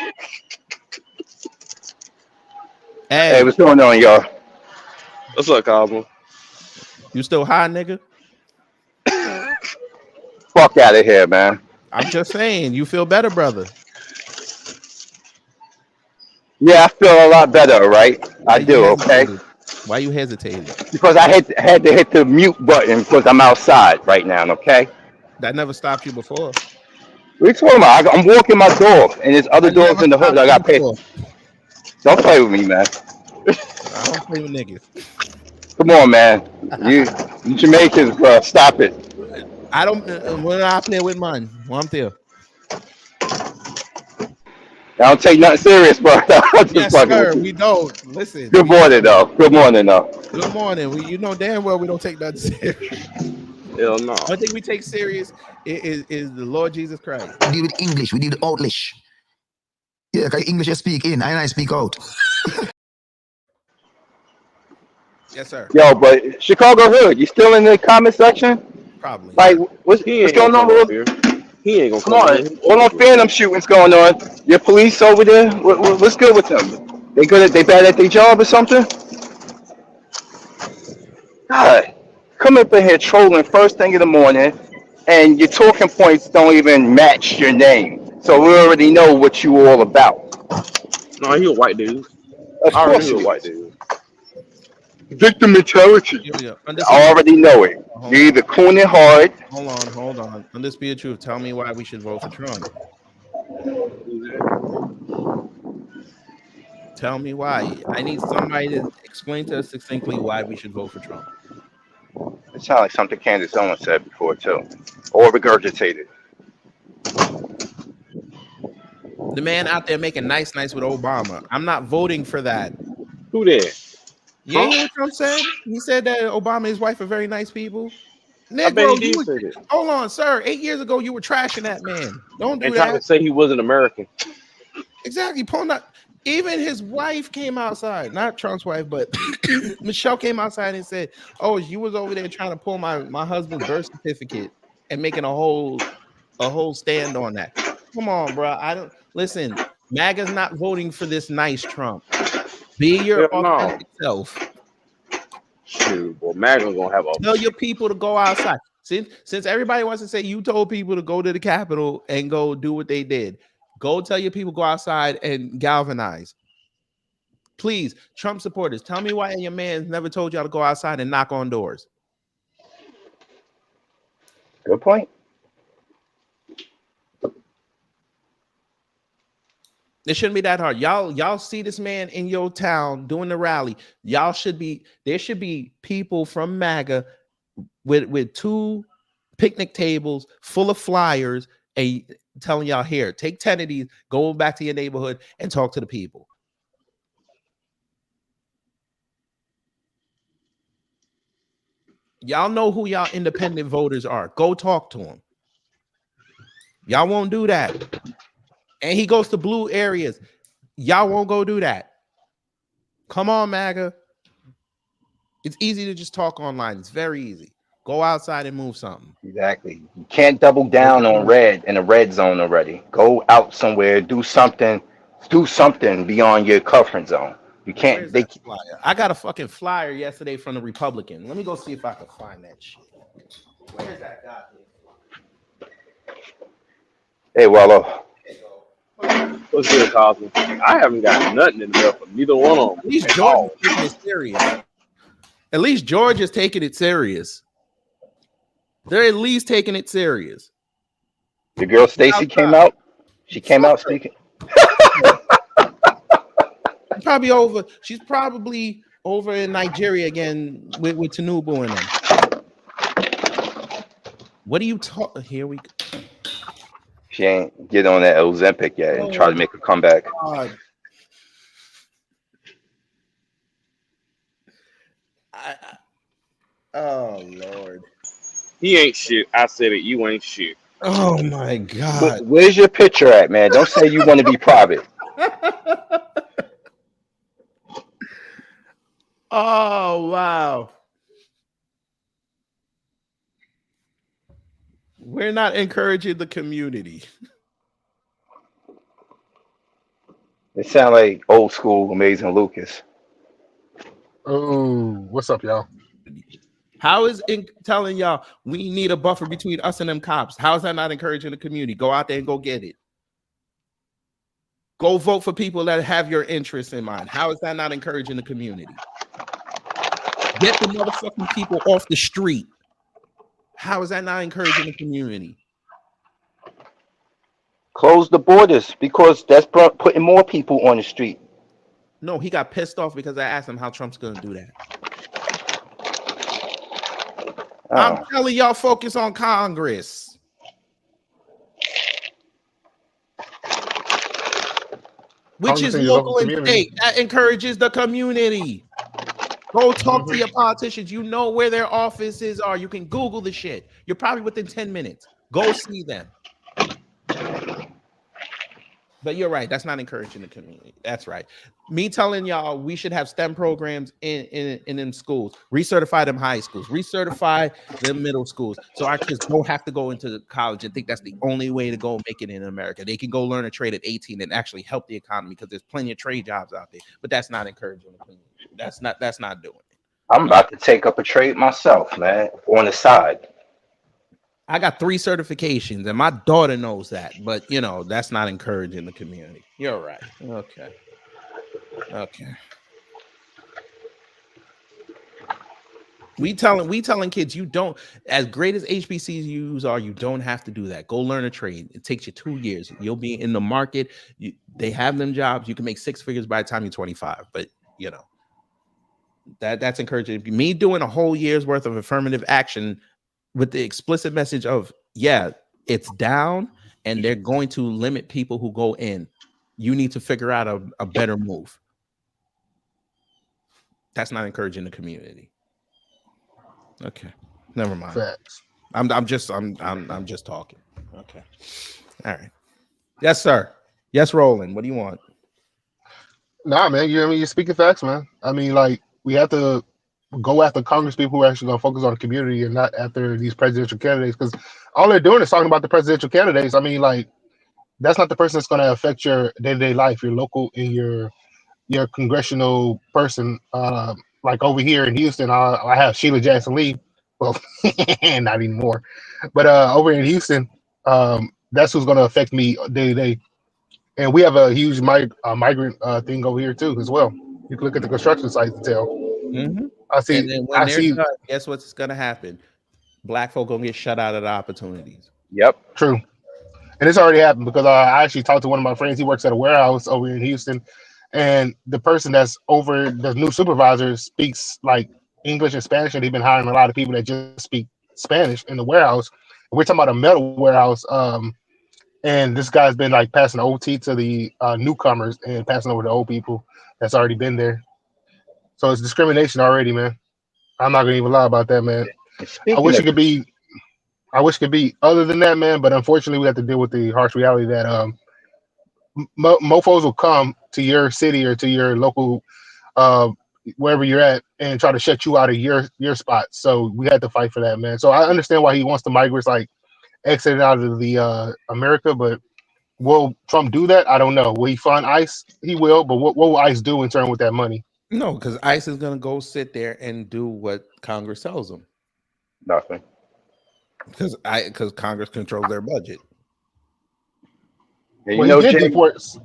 S10: Hey, what's going on, y'all?
S9: What's up, Cosmo?
S3: You still high, nigga?
S10: Fuck out of here, man.
S3: I'm just saying, you feel better, brother.
S10: Yeah, I feel a lot better, right? I do, okay?
S3: Why you hesitating?
S10: Because I had to hit the mute button because I'm outside right now, okay?
S3: That never stopped you before.
S10: What are you talking about? I'm walking my dog, and there's other dogs in the hood. I got paid. Don't play with me, man.
S3: I don't play with niggas.
S10: Come on, man. You Jamaicans, bro. Stop it.
S3: I don't. When I play with mine, well, I'm there.
S10: I don't take nothing serious, bro.
S3: Yes, sir. We don't. Listen.
S10: Good morning, though. Good morning, though.
S3: Good morning. You know damn well we don't take nothing serious.
S9: Hell no.
S3: One thing we take serious is the Lord Jesus Christ.
S11: We deal with English. We deal with Outlish. Yeah, because English you speak in, and I speak out.
S3: Yes, sir.
S10: Yo, but Chicago Hood, you still in the comment section?
S3: Probably.
S10: Like, what's going on with here?
S9: He ain't gonna
S10: come on. All them phantom shootings going on. Your police over there, what's good with them? They bad at their job or something? God, come up in here trolling first thing in the morning, and your talking points don't even match your name. So we already know what you all about.
S9: No, he a white dude.
S10: Of course,
S9: he a white dude.
S10: Victim mentality. I already know it. You're either cooning hard.
S3: Hold on. Undisputed truth. Tell me why we should vote for Trump. Tell me why. I need somebody to explain to us succinctly why we should vote for Trump.
S10: It sounds like something Candace Owens said before, too. Or regurgitated.
S3: The man out there making nice with Obama. I'm not voting for that.
S9: Who that?
S3: Yeah, you know what Trump said? He said that Obama and his wife are very nice people. Negro, hold on, sir. 8 years ago, you were trashing that man. Don't do that. And
S9: trying to say he wasn't American.
S3: Exactly. Even his wife came outside, not Trump's wife, but Michelle came outside and said, "Oh, you was over there trying to pull my husband's birth certificate and making a whole stand on that." Come on, bro. I don't listen. MAGA's not voting for this nice Trump. Be your authentic self.
S9: Shoot, boy, MAGA's gonna have a
S3: tell your people to go outside. Since everybody wants to say you told people to go to the Capitol and go do what they did, go tell your people go outside and galvanize. Please, Trump supporters, tell me why your man never told y'all to go outside and knock on doors.
S10: Good point.
S3: It shouldn't be that hard. Y'all see this man in your town doing the rally. There should be people from MAGA with 2 picnic tables full of flyers and telling y'all, here, take 10 of these, go back to your neighborhood and talk to the people. Y'all know who y'all independent voters are. Go talk to them. Y'all won't do that. And he goes to blue areas. Y'all won't go do that. Come on, MAGA. It's easy to just talk online. It's very easy. Go outside and move something.
S10: Exactly. You can't double down on red in a red zone already. Go out somewhere, do something beyond your comfort zone. You can't.
S3: Where's that flyer? I got a fucking flyer yesterday from the Republican. Let me go see if I can find that shit. Where's that goddamn?
S10: Hey, Wallo.
S9: What's good, Cosmo? I haven't got nothing in there for neither one of them.
S3: At least George is taking it serious. At least George is taking it serious. They're at least taking it serious.
S10: The girl Stacy came out. She came out speaking.
S3: She's probably over in Nigeria again with Tinubu and them. What are you talking? Here we go.
S10: She ain't get on that Ozempic yet and try to make a comeback.
S3: God. Oh Lord.
S9: He ain't shit. I said it. You ain't shit.
S3: Oh my God.
S10: Where's your picture at, man? Don't say you want to be private.
S3: Oh wow. We're not encouraging the community.
S10: They sound like old school Amazing Lucas.
S12: Oh, what's up, y'all?
S3: How is it telling y'all we need a buffer between us and them cops? How is that not encouraging the community? Go out there and go get it. Go vote for people that have your interests in mind. How is that not encouraging the community? Get the motherfucking people off the street. How is that not encouraging the community?
S10: Close the borders because that's putting more people on the street.
S3: No, he got pissed off because I asked him how Trump's going to do that. I'm telling y'all, focus on Congress. Which is local and state. That encourages the community. Go talk to your politicians. You know where their offices are. You can Google the shit. You're probably within 10 minutes. Go see them. But you're right. That's not encouraging the community. That's right. Me telling y'all we should have STEM programs in schools. Recertify them high schools. Recertify them middle schools. So our kids don't have to go into college and think that's the only way to go make it in America. They can go learn a trade at 18 and actually help the economy because there's plenty of trade jobs out there. But that's not encouraging the community. That's not doing it.
S10: I'm about to take up a trade myself, man, on the side.
S3: I got 3 certifications, and my daughter knows that. But you know, that's not encouraging the community. You're right. Okay. We telling kids you don't, as great as HBCUs are, you don't have to do that. Go learn a trade. It takes you 2 years. You'll be in the market. They have them jobs. You can make 6 figures by the time you're 25. But you know, that's encouraging. Me doing a whole year's worth of affirmative action with the explicit message of, yeah, it's down and they're going to limit people who go in. You need to figure out a better move. That's not encouraging the community. Okay, never mind.
S12: Facts.
S3: I'm just talking. Okay, all right. Yes, sir. Yes, Roland. What do you want?
S12: Nah, man. You're speaking facts, man. I mean, like, we have to go after Congress people who are actually going to focus on the community and not after these presidential candidates, because all they're doing is talking about the presidential candidates. I mean, like, that's not the person that's going to affect your day-to-day life, your local and your congressional person. Like over here in Houston, I have Sheila Jackson Lee. Well, not anymore. But over in Houston, that's who's going to affect me day to day. And we have a huge migrant thing over here too, as well. You can look at the construction sites to tell.
S3: Mm-hmm.
S12: I see.
S3: And then when they're done, guess what's going to happen? Black folk gonna get shut out of the opportunities.
S10: Yep,
S12: true. And it's already happened because I actually talked to one of my friends. He works at a warehouse over in Houston, and the person that's over the new supervisor speaks like English and Spanish, and they've been hiring a lot of people that just speak Spanish in the warehouse. We're talking about a metal warehouse, and this guy's been like passing OT to the newcomers and passing over to old people that's already been there. So it's discrimination already, man. I'm not gonna even lie about that, man. I wish it could be other than that, man. But unfortunately, we have to deal with the harsh reality that mofos will come to your city or to your local wherever you're at and try to shut you out of your spot. So we had to fight for that, man. So I understand why he wants the migrants like exited out of the America, but will Trump do that? I don't know. Will he fund ICE? He will, but what will ICE do in turn with that money?
S3: No, because ICE is going to go sit there and do what Congress tells them.
S10: Nothing.
S3: Because Congress controls their budget.
S10: And
S12: Well, he did deports.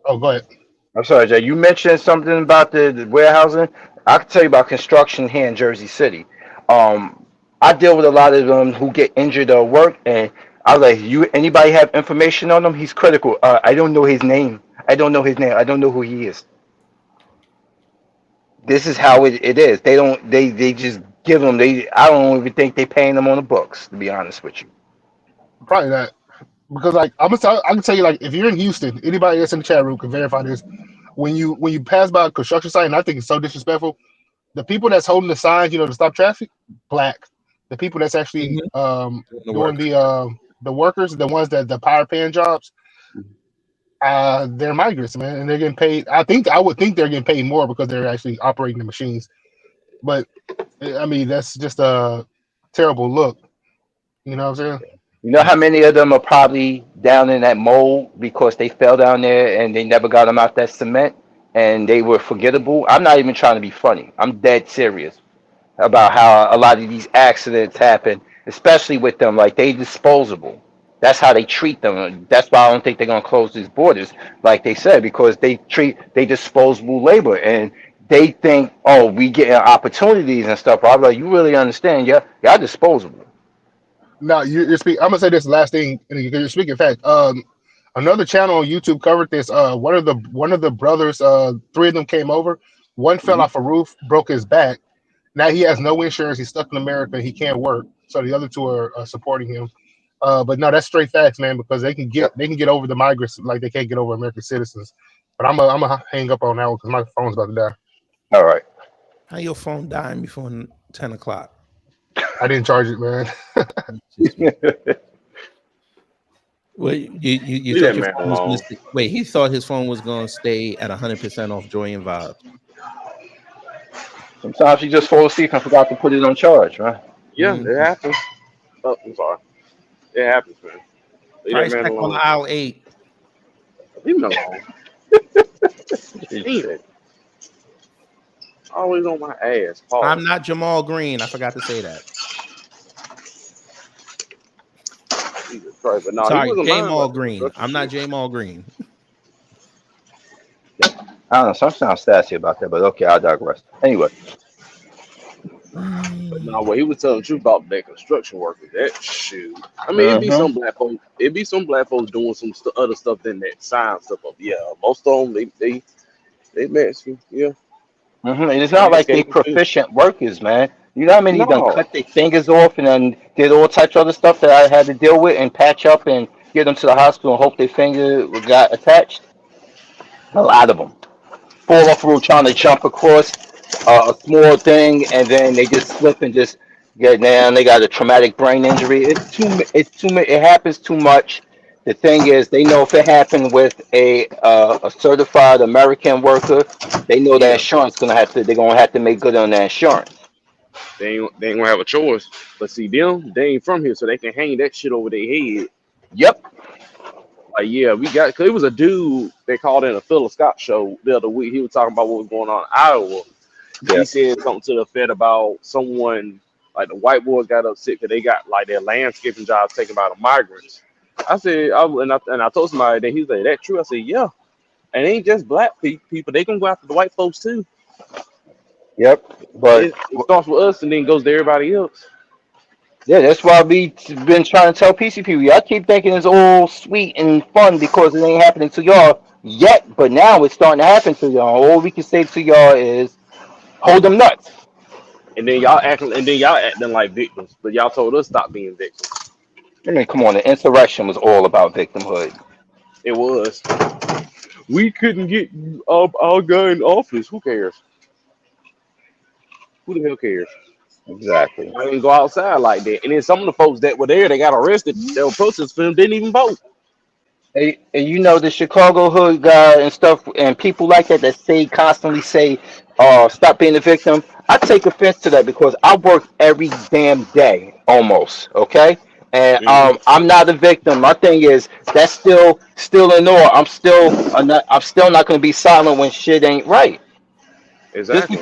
S12: Oh, go ahead.
S10: I'm sorry, Jay. You mentioned something about the warehousing. I can tell you about construction here in Jersey City. I deal with a lot of them who get injured at work, and I was like, "You, anybody have information on him? He's critical. I don't know his name. I don't know his name. I don't know who he is." This is how it is. They don't. They just give them. I don't even think they paying them on the books. To be honest with you.
S12: Probably not. Because like I can tell you, like, if you're in Houston, anybody that's in the chat room can verify this. When you pass by a construction site, and I think it's so disrespectful, the people that's holding the signs, to stop traffic, black. The people that's actually doing the workers, the ones that the power pan jobs, they're migrants, man, and they're getting paid. I would think they're getting paid more because they're actually operating the machines. But I mean, that's just a terrible look. You know what I'm saying?
S10: You know how many of them are probably down in that mold because they fell down there and they never got them out that cement and they were forgettable? I'm not even trying to be funny. I'm dead serious about how a lot of these accidents happen, especially with them. Like, they disposable. That's how they treat them. That's why I don't think they're going to close these borders, like they said, because they disposable labor. And they think, oh, we getting opportunities and stuff. I'm like, you really understand? Y'all disposable.
S12: No, you're speaking. I'm gonna say this last thing, and you're speaking fact. Another channel on YouTube covered this. One of the brothers, three of them came over. One fell off a roof, broke his back. Now he has no insurance. He's stuck in America. He can't work. So the other two are supporting him. But no, that's straight facts, man. Because they can get over the migrants like they can't get over American citizens. But I'm gonna hang up on that one because my phone's about to die.
S10: All right.
S3: How your phone dying before 10 o'clock?
S12: I didn't charge it, man.
S3: Well, you thought your phone was missing. Wait, he thought his phone was going to stay at 100% off Joy and Vibe.
S10: Sometimes you just fall asleep and forgot to put it on charge, right?
S9: Yeah, it happens. Oh, I'm sorry. It happens, man. Leave
S3: Price
S9: that man
S3: back on
S9: alone.
S3: aisle 8.
S9: Leave him alone. Damn. Always on my ass. Pause.
S3: I'm not Jamal Green. I forgot to say that.
S9: Jesus Christ, but no,
S3: Sorry,
S9: he wasn't lying
S3: Jamal
S9: about
S3: Green.
S9: that.
S3: I'm not Jamal Green.
S10: I don't know. Some sounds sassy about that, but okay, I'll digress. Anyway.
S9: But no, what he was telling the truth about that construction worker, that shoot. I mean, it'd be some black folks doing some other stuff than that sign stuff up. Yeah, most of them they Mexican. Yeah.
S10: And it's not like they proficient workers, man. You know how many done cut their fingers off and then did all types of other stuff that I had to deal with and patch up and get them to the hospital and hope their finger got attached? A lot of them fall off a roof trying to jump across a small thing and then they just slip and just get down. They got a traumatic brain injury. It's too. It happens too much. The thing is, they know if it happened with a certified American worker, they know that insurance they're gonna have to make good on that insurance.
S9: They ain't gonna have a choice. But see, they ain't from here, so they can hang that shit over their head.
S10: Yep.
S9: Like, yeah, cause it was a dude they called in a Philip Scott show the other week. He was talking about what was going on in Iowa. Yeah. He said something to the effect about someone, like the white boys got upset because they got like their landscaping jobs taken by the migrants. I said, I told somebody that. He was like, "That true?" I said, "Yeah." And it ain't just black people; they can go after the white folks too.
S10: Yep, but
S9: it starts with us and then goes to everybody else.
S10: Yeah, that's why we've been trying to tell PC people. Y'all keep thinking it's all sweet and fun because it ain't happening to y'all yet, but now it's starting to happen to y'all. All we can say to y'all is hold them nuts.
S9: And then y'all acting like victims, but y'all told us stop being victims.
S10: I mean, come on, the insurrection was all about victimhood.
S9: It was. We couldn't get our guy in office. Who cares? Who the hell cares?
S10: Exactly.
S9: I didn't go outside like that. And then some of the folks that were there, they got arrested. They were protesting for them, didn't even vote.
S10: And you know, the Chicago hood guy and stuff, and people like that constantly say, stop being a victim. I take offense to that because I work every damn day almost. Okay, and
S9: Hmm.
S10: I'm not a victim. My thing is that's still in order. I'm still not going to be silent when shit ain't right. Just
S9: Exactly.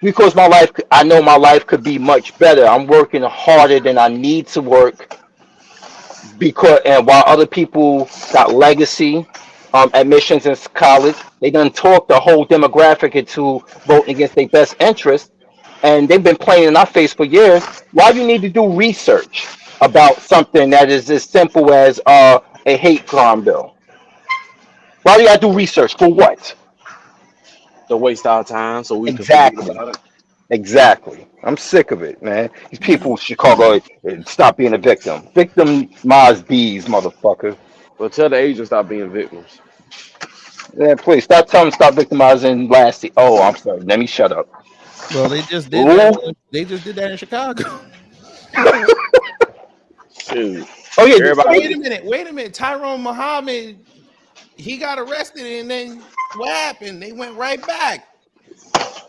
S10: because I know my life could be much better. I'm working harder than I need to work because and while other people got legacy admissions in college, they done talk the whole demographic into voting against their best interest, and they've been playing in our face for years. Why do you need to do research about something that is as simple as a hate crime bill? Why do you gotta do research for what?
S9: To waste our time so we can forget
S10: Exactly.
S9: about it.
S10: Exactly. I'm sick of it, man. These people in Chicago stop being a victim. Victimize these motherfuckers.
S9: But tell the agents stop being victims.
S10: Yeah, please stop telling them to stop victimizing Lassie. Oh, I'm sorry. Let me shut up.
S3: Well, they just did that.
S10: Ooh.
S3: They just did that in Chicago.
S9: Shoot.
S10: Oh yeah.
S9: Everybody.
S3: Wait a minute. Tyrone Muhammad, he got arrested, and then what happened? They went right back,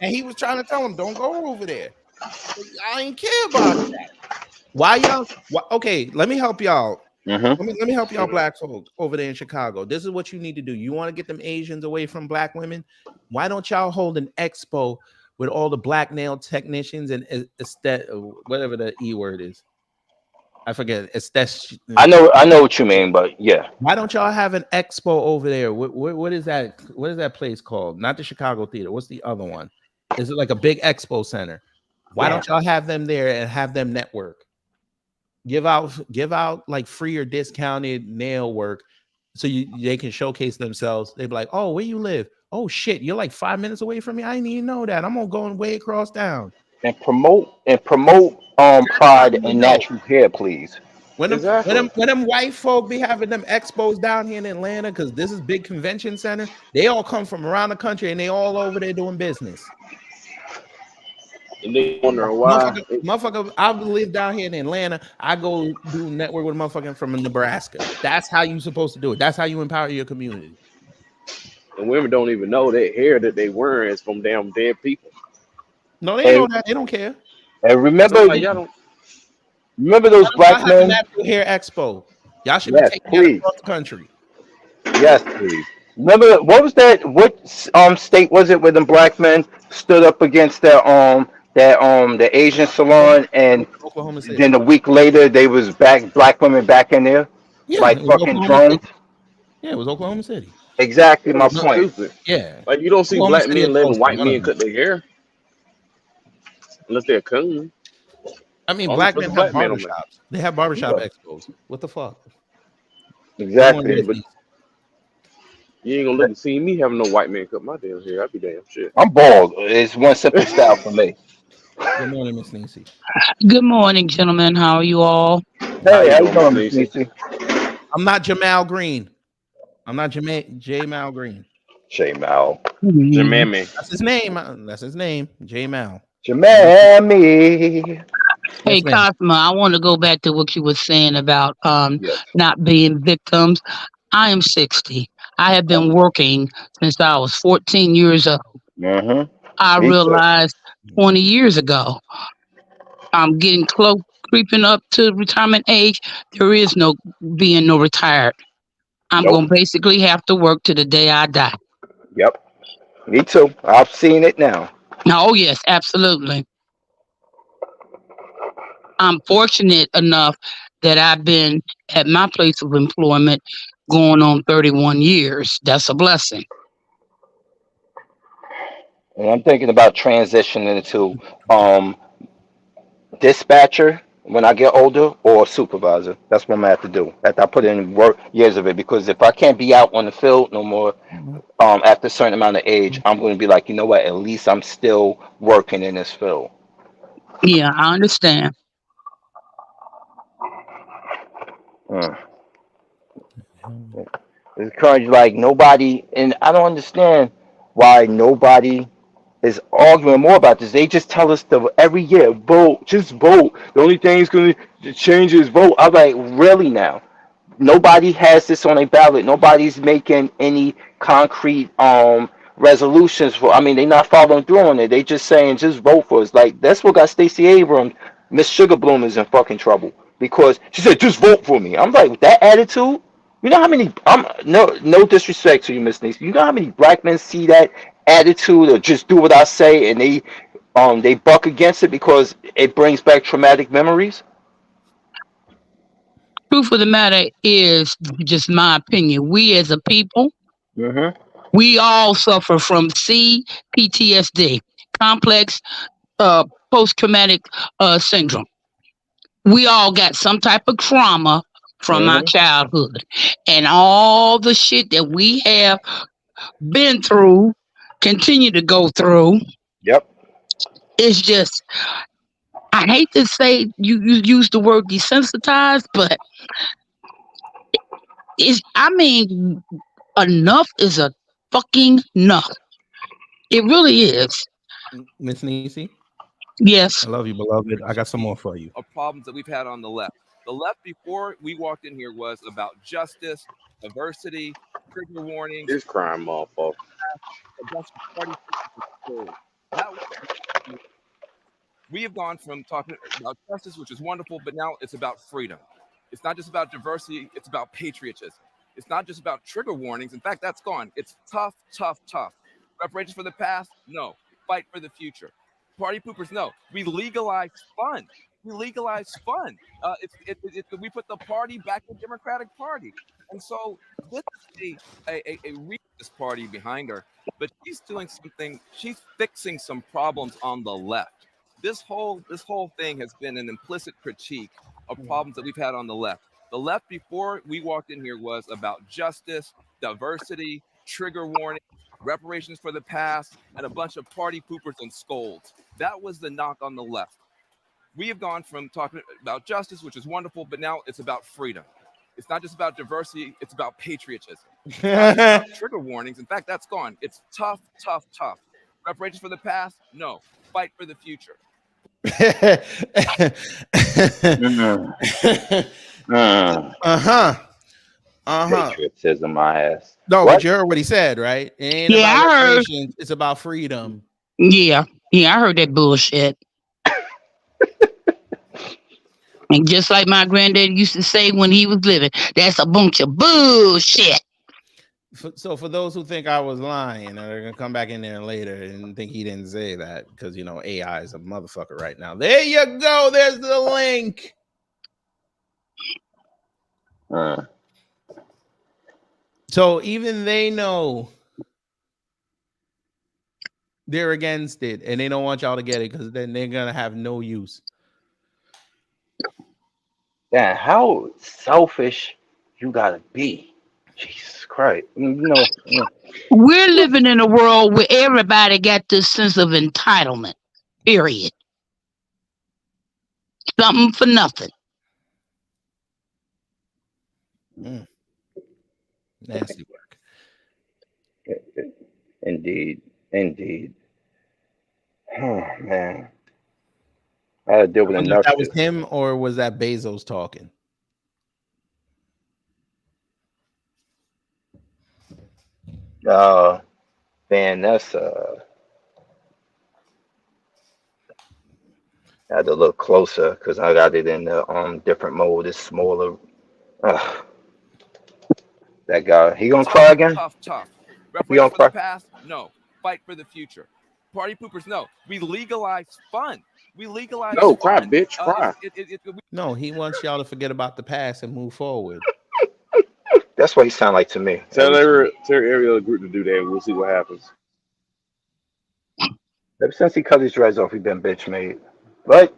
S3: and he was trying to tell them, "Don't go over there." I ain't care about that. Why y'all? Okay, let me help y'all.
S10: Mm-hmm.
S3: Let me help y'all black folk over there in Chicago. This is what you need to do. You want to get them Asians away from black women? Why don't y'all hold an expo with all the black nail technicians and whatever the E word is? I forget.
S10: I know what you mean, but yeah.
S3: Why don't y'all have an expo over there? What is that? What is that place called? Not the Chicago Theater. What's the other one? Is it like a big expo center? Why don't y'all have them there and have them network? Give out like free or discounted nail work so they can showcase themselves. They be like, oh, where you live? Oh shit, you're like 5 minutes away from me. I didn't even know that. I'm gonna go way across town.
S10: And promote pride and natural hair, please.
S3: When
S9: Exactly.
S3: them white folk be having them expos down here in Atlanta, because this is big convention center, they all come from around the country and they all over there doing business.
S9: And they wonder why.
S3: Motherfucker, I live down here in Atlanta. I go do network with a motherfucker from Nebraska. That's how you supposed to do it. That's how you empower your community.
S9: And women don't even know that hair that they wearing is from damn dead people.
S3: No, they know that. They don't care.
S10: And remember,
S9: So, like, y'all don't.
S10: remember those black
S3: Y'all have a
S10: men?
S3: natural hair expo. Y'all should
S10: Yes,
S3: be taking that
S10: please.
S3: across the country.
S10: Yes, please. Remember what was that? What state was it where the black men stood up against the Asian salon, and
S3: Oklahoma City.
S10: then a week later they was black women back in there,
S3: Yeah,
S10: like
S3: it was
S10: fucking
S3: Oklahoma
S10: drones.
S3: City. Yeah, it was Oklahoma City.
S10: Exactly my
S9: It's
S10: point.
S9: stupid.
S3: Yeah.
S9: Like, you don't see
S3: Oklahoma
S9: black
S3: City
S9: men
S3: or
S9: letting
S3: Tulsa,
S9: white
S3: one of
S9: men
S3: them.
S9: cut their hair unless they're coon.
S3: I mean,
S9: Only
S3: black
S9: for
S3: men
S9: the
S3: have
S9: black man on
S3: barbershops. They have barbershop
S9: Yeah.
S3: expos. What the fuck?
S10: Exactly.
S9: But you ain't gonna look and see me having no white man cut my damn hair. I'd be damn shit.
S10: I'm bald. It's one simple style for me.
S3: Good morning, Miss Nancy.
S13: Good morning, gentlemen. How are you all?
S9: How
S10: Hey,
S9: you
S10: how you
S9: doing,
S10: doing,
S9: Miss
S10: Miss
S9: Niecy?
S10: Niecy?
S3: I'm not Jamal Green. I'm not J Mal Green.
S10: J Mal.
S13: Mhm.
S9: Jamammy.
S3: That's his name. That's his name. J Mal.
S10: Jamami.
S13: Hey,
S3: Yes, ma'am.
S13: Cosmo, I want to go back to what you were saying about
S10: Yes.
S13: not being victims. I am 60. I have been working since I was 14 years old.
S10: Mm-hmm.
S13: I
S10: Me too.
S13: realized 20 years ago, I'm getting close, creeping up to retirement age. There is no being no retired. I'm
S10: Nope.
S13: going to basically have to work to the day I die.
S10: Yep. Me too. I've seen it now.
S13: Oh, yes, absolutely. I'm fortunate enough that I've been at my place of employment going on 31 years. That's a blessing.
S10: And I'm thinking about transitioning to um dispatcher when I get older, or supervisor. That's what I'm gonna have to do after I put in work years of it. Because if I can't be out on the field no more, after a certain amount of age, I'm going to be like, you know what? At least I'm still working in this field.
S13: Yeah, I understand.
S10: Mm. It's currently like nobody, and I don't understand why nobody is arguing more about this. They just tell us to every year vote, just vote. The only thing is going to change is vote. I'm like, really now? Nobody has this on a ballot. Nobody's making any concrete resolutions for. I mean, they not following through on it. They just saying just vote for us. Like that's what got Stacey Abrams, Miss Sugar Bloom is in fucking trouble because she said just vote for me. I'm like with that attitude. You know how many? No disrespect to you, Miss Niecy. You know how many black men see that attitude or just do what I say and they buck against it because it brings back traumatic memories.
S13: Truth of the matter is, just my opinion. We as a people,
S10: Mm-hmm.
S13: we all suffer from CPTSD, complex post-traumatic syndrome. We all got some type of trauma from our
S10: Mm-hmm.
S13: childhood, and all the shit that we have been through, continue to go through.
S10: Yep.
S13: It's just, I hate to say you use the word desensitized, but I mean, enough is a fucking enough. It really is.
S3: Miss Niecy,
S13: Yes.
S3: I love you, beloved. I got some more for you.
S14: Of problems that we've had on the left. The left before we walked in here was about justice, diversity, trigger warnings.
S9: This crime, motherfucker.
S14: A bunch of party people. That was, we have gone from talking about justice, which is wonderful, but now it's about freedom. It's not just about diversity, it's about patriotism. It's not just about trigger warnings. In fact, that's gone. It's tough, tough, tough. Reparations for the past? No. Fight for the future. Party poopers? No. We legalize fun. We legalize fun. We put the party back in the Democratic Party. And so this is a racist party behind her, but she's doing something, she's fixing some problems on the left. This whole thing has been an implicit critique of problems that we've had on the left. The left before we walked in here was about justice, diversity, trigger warning, reparations for the past, and a bunch of party poopers and scolds. That was the knock on the left. We have gone from talking about justice, which is wonderful, but now it's about freedom. It's not just about diversity, it's about patriotism. It's not just about trigger warnings. In fact, that's gone. It's tough, tough, tough. Reparations for the past? No. Fight for the future.
S10: Patriotism, my ass.
S3: No,
S10: What?
S3: but you heard what he said, right? It ain't
S13: Yeah,
S3: about
S13: I heard.
S3: reparations, it's about freedom.
S13: Yeah, I heard that bullshit. And just like my granddad used to say when he was living, that's a bunch of bullshit.
S3: So for those who think I was lying, they're gonna come back in there later and think he didn't say that because AI is a motherfucker right now. There you go. There's the link. So even they know they're against it, and they don't want y'all to get it because then they're gonna have no use.
S10: Damn, how selfish you gotta be. Jesus Christ.
S13: We're living in a world where everybody got this sense of entitlement. Period. Something for nothing.
S3: Nasty work.
S10: Indeed. Oh man. I had to deal with enough.
S3: That was him, or was that Bezos talking?
S10: Man, that's I had to look closer because I got it in the different mode. It's smaller. That guy, he gonna cry again?
S14: Tough. Reparations for the past? No. Fight for the future. Party poopers? No. We legalize fun. We legalize
S9: No,
S14: fun.
S9: cry, bitch, cry.
S3: No, he wants y'all to forget about the past and move forward.
S10: That's what he sound like to me.
S9: Tell Ariel group to do that, and we'll see what happens.
S10: Ever since he cut his dreads off, he been bitch made. Right?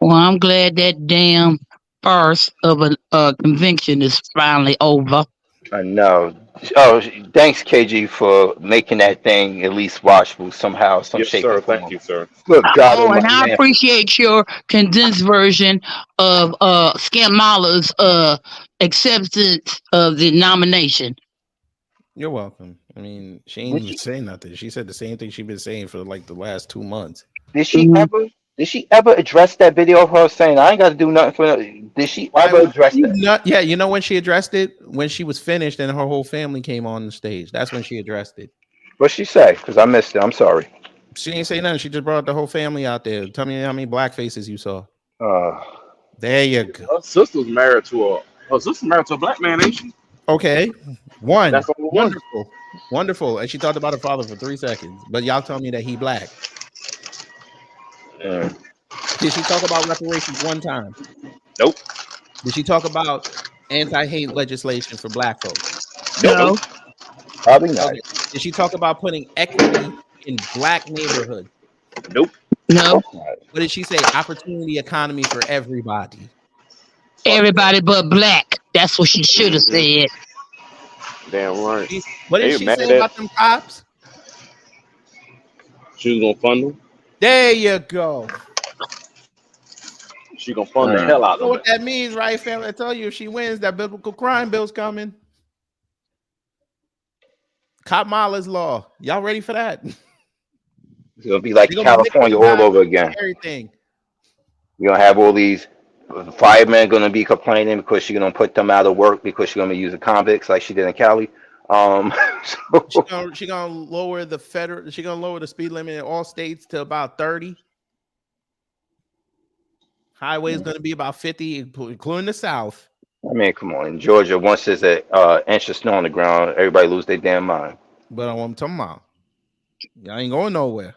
S13: Well, I'm glad that damn farce of a convention is finally over.
S10: I know. Oh, thanks, KG, for making that thing at least watchable somehow, some
S9: Yes,
S10: shape
S9: sir.
S10: or form.
S9: Thank you, sir.
S10: Good God
S13: Oh, and
S10: Almighty,
S13: I
S10: man.
S13: appreciate your condensed version of Scamala's acceptance of the nomination.
S3: You're welcome. I mean, she ain't even saying nothing. She said the same thing she's been saying for like the last 2 months.
S10: Did she ever Did she ever address that video of her saying, I ain't got to do nothing for nothing? Did she
S3: Why
S10: ever
S3: would
S10: address
S3: she
S10: that?
S3: not? Yeah, you know when she addressed it? When she was finished and her whole family came on the stage. That's when she addressed it.
S10: What'd she say? Because I missed it. I'm sorry.
S3: She ain't say nothing. She just brought the whole family out there. Tell me how many black faces you saw.
S10: Uh,
S3: There you go.
S9: Her sister's married to a black man, ain't she?
S3: Okay. One.
S9: That's only one.
S3: Wonderful. Wonderful. And she talked about her father for 3 seconds. But y'all tell me that he black. Did she talk about reparations one time?
S9: Nope.
S3: Did she talk about anti-hate legislation for black folks?
S13: No.
S10: Probably not.
S3: Okay. Did she talk about putting equity in black neighborhoods?
S9: Nope.
S13: No.
S3: What did she say? Opportunity economy for everybody.
S13: Everybody but black. That's what she should have said.
S9: Damn right.
S3: What did
S9: They
S3: she
S9: mad
S3: say
S9: at-
S3: about them cops?
S9: She was gonna fund them.
S3: There you go.
S9: She gonna fund the hell out
S3: You know
S9: of
S3: what
S9: it.
S3: that means, right, family? I tell you, if she wins, that biblical crime bill's coming. Kamala's law. Y'all ready for that?
S10: It's going to be like
S3: They're gonna be
S10: California
S3: nickel and
S10: all
S3: dime
S10: over again.
S3: everything.
S10: You're going to have all these firemen going to be complaining because she's going to put them out of work because she's going to be using convicts like she did in Cali.
S3: She gonna lower the speed limit in all states to about 30. Highway is going to be about 50, including the South.
S10: I mean, come on. In Georgia, once there's an inch of snow on the ground, everybody lose their damn mind.
S3: But I'm talking about, y'all ain't going nowhere.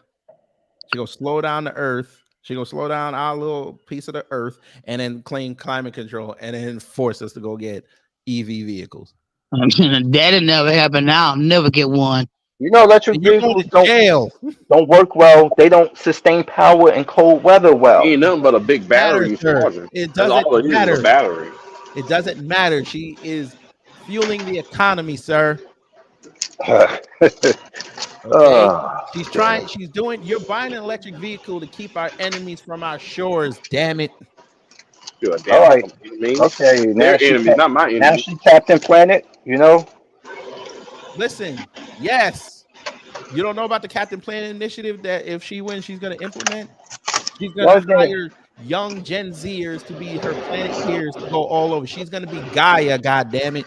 S3: She gonna slow down the earth. She gonna slow down our little piece of the earth, and then claim climate control, and then force us to go get EV vehicles.
S13: That'll never happen. I'll never get one.
S10: You know, electric vehicles don't work well. They don't sustain power in cold weather well.
S9: Ain't nothing but a big battery you charging.
S3: It
S9: That's all
S3: doesn't
S9: it is
S3: matter.
S9: a battery.
S3: It doesn't matter. She is fueling the economy, sir. Okay. You're buying an electric vehicle to keep our enemies from our shores, damn it.
S9: All
S10: right. Okay,
S9: Their enemy, not my enemy.
S10: Now she Captain Planet, you know?
S3: Listen, yes. You don't know about the Captain Planet initiative that if she wins, she's going to implement? She's going to hire young Gen Zers to be her Planeteers to go all over. She's going to be Gaia, goddammit.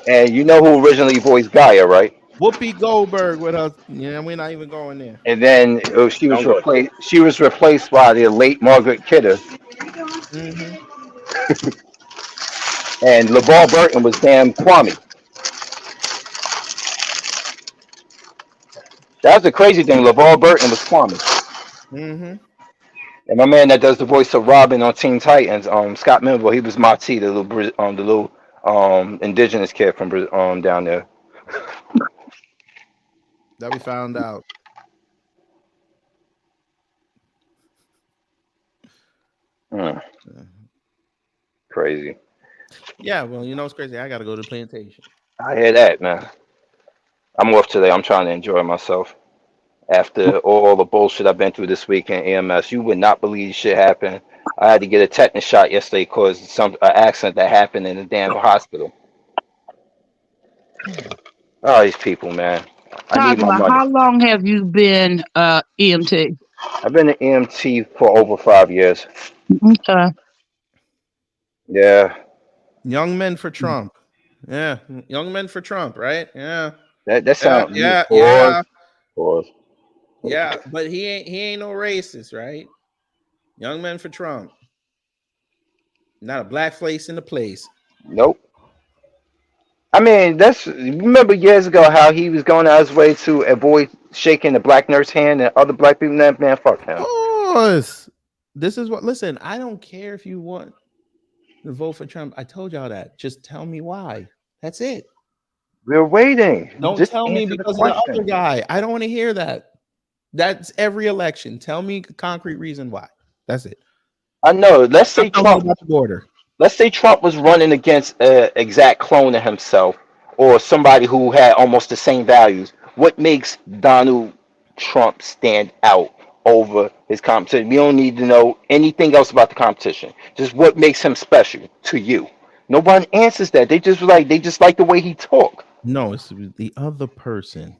S10: And you know who originally voiced Gaia, right?
S3: Whoopi Goldberg with her. Yeah, we're not even going there.
S10: And then she was replaced. She was replaced by the late Margaret Kidder.
S3: Mm-hmm.
S10: And LeVar Burton was damn Kwame. That was the crazy thing. LeVar Burton was Kwame.
S3: Mm-hmm.
S10: And my man that does the voice of Robin on Teen Titans, Scott Minville, he was Mati, the little indigenous kid from down there.
S3: That we found out.
S10: Crazy.
S3: Yeah, well, you know it's crazy. I got to go to the plantation.
S10: I hear that, man. I'm off today. I'm trying to enjoy myself. After all the bullshit I've been through this week in EMS, you would not believe shit happened. I had to get a tetanus shot yesterday because an accident that happened in the damn hospital. Oh, these people, man. I need my money.
S13: How long have you been EMT?
S10: I've been an EMT for over 5 years.
S13: Okay.
S10: Yeah.
S3: Young men for Trump. Yeah. Young men for Trump, right? Yeah.
S10: That sounds
S3: yeah.
S10: Pause.
S3: Yeah, but he ain't no racist, right? Young men for Trump. Not a black face in the place.
S10: Nope. I mean, remember years ago how he was going out his way to avoid shaking the black nurse hand and other black people. Man, fuck him.
S3: Of course. Listen, I don't care if you want to vote for Trump. I told y'all that. Just tell me why. That's it.
S10: We're waiting.
S3: Don't
S10: Just
S3: tell me
S10: answer the
S3: because of the
S10: question.
S3: other guy. I don't want to hear that. That's every election. Tell me a concrete reason why. That's it.
S10: I know. Let's say
S3: Trump about the border.
S10: Let's say Trump was running against an exact clone of himself or somebody who had almost the same values. What makes Donald Trump stand out over his competition? We don't need to know anything else about the competition. Just what makes him special to you. Nobody answers that. They just like the way he talk.
S3: No, it's the other person.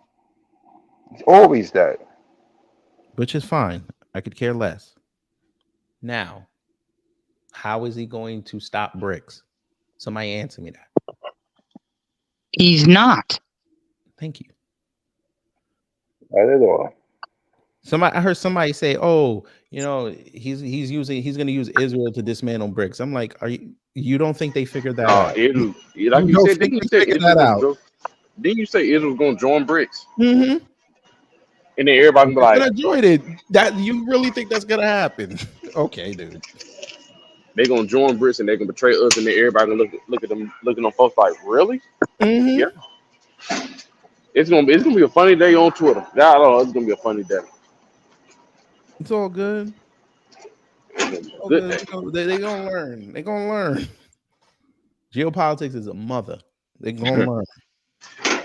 S10: It's always that.
S3: Which is fine. I could care less. Now, how is he going to stop bricks? Somebody answer me that.
S13: He's not.
S3: Thank you.
S10: Not at all.
S3: I heard somebody say, "Oh, you know, he's going to use Israel to dismantle bricks." I'm like, you don't think they figured that out?
S9: Israel, like you said, didn't you say Israel? Didn't you say Israel was going to join BRICS?
S3: Mm-hmm.
S9: And then everybody be like,
S3: "Gonna join it." That you really think that's gonna happen? Okay, dude.
S9: They're gonna join BRICS and they're gonna betray us, and then everybody gonna look at them folks like, really?
S3: Mm-hmm.
S9: Yeah. It's gonna be a funny day on Twitter. I don't know. It's gonna be a funny day.
S3: It's all good. They're gonna learn. They're gonna learn. Geopolitics is a mother. They're gonna learn.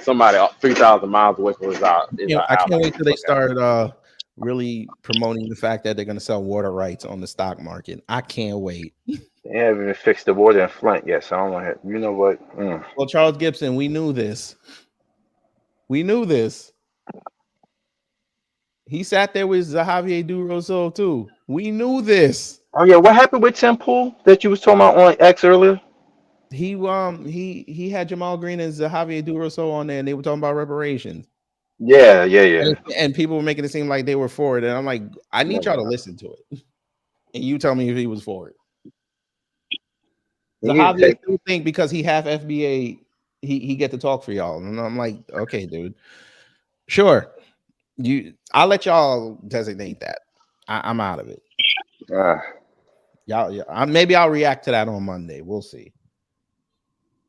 S9: Somebody 3,000 miles away from I
S3: can't wait till they start really promoting the fact that they're gonna sell water rights on the stock market. I can't wait.
S10: They haven't even fixed the water in Flint yet, so I don't want to. You know what?
S3: Well, Charles Gibson, we knew this. He sat there with Javier Duroso too. We knew this.
S10: Oh yeah, what happened with Tim Pool that you was talking about on X earlier?
S3: He had Jamal Green and Javier Duroso on there, and they were talking about reparations.
S10: Yeah.
S3: And people were making it seem like they were for it, and I'm like, I need y'all to listen to it, and you tell me if he was for it. Javier still think because he half FBA, he get to talk for y'all, and I'm like, okay, dude, sure. I'll let y'all designate that. I'm out of it. Y'all, maybe I'll react to that on Monday. We'll see.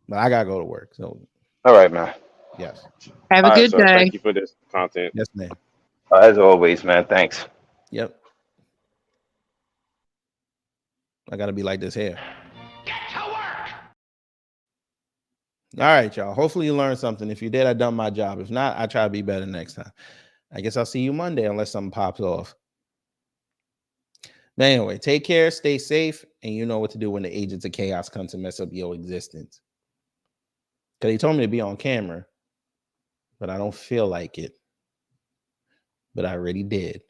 S3: But I gotta go to work. So,
S10: all right, man.
S3: Yes.
S13: Have a good day.
S9: Thank you for this content.
S3: Yes, ma'am.
S10: As always, man. Thanks.
S3: Yep. I gotta be like this here. All right, y'all. Hopefully you learned something. If you did, I done my job. If not, I try to be better next time. I guess I'll see you Monday unless something pops off. But anyway, take care, stay safe, and you know what to do when the agents of chaos come to mess up your existence. Because he told me to be on camera, but I don't feel like it. But I already did.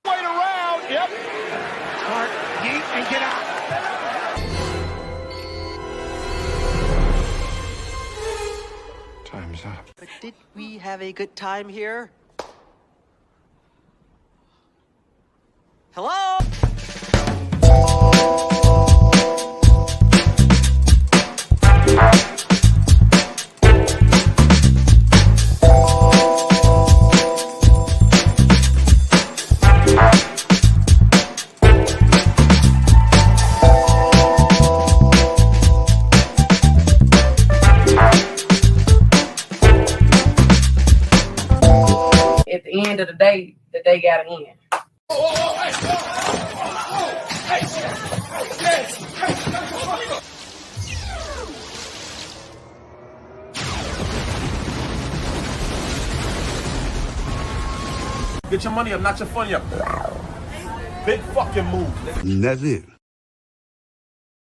S15: Wait around, yep. Smart, yeet, and get out.
S16: Time's up. But did we have a good time here? Hello?
S17: At the end of the day gotta end.
S15: Get your money up, not your funny up. Big fucking move.
S18: And that's it.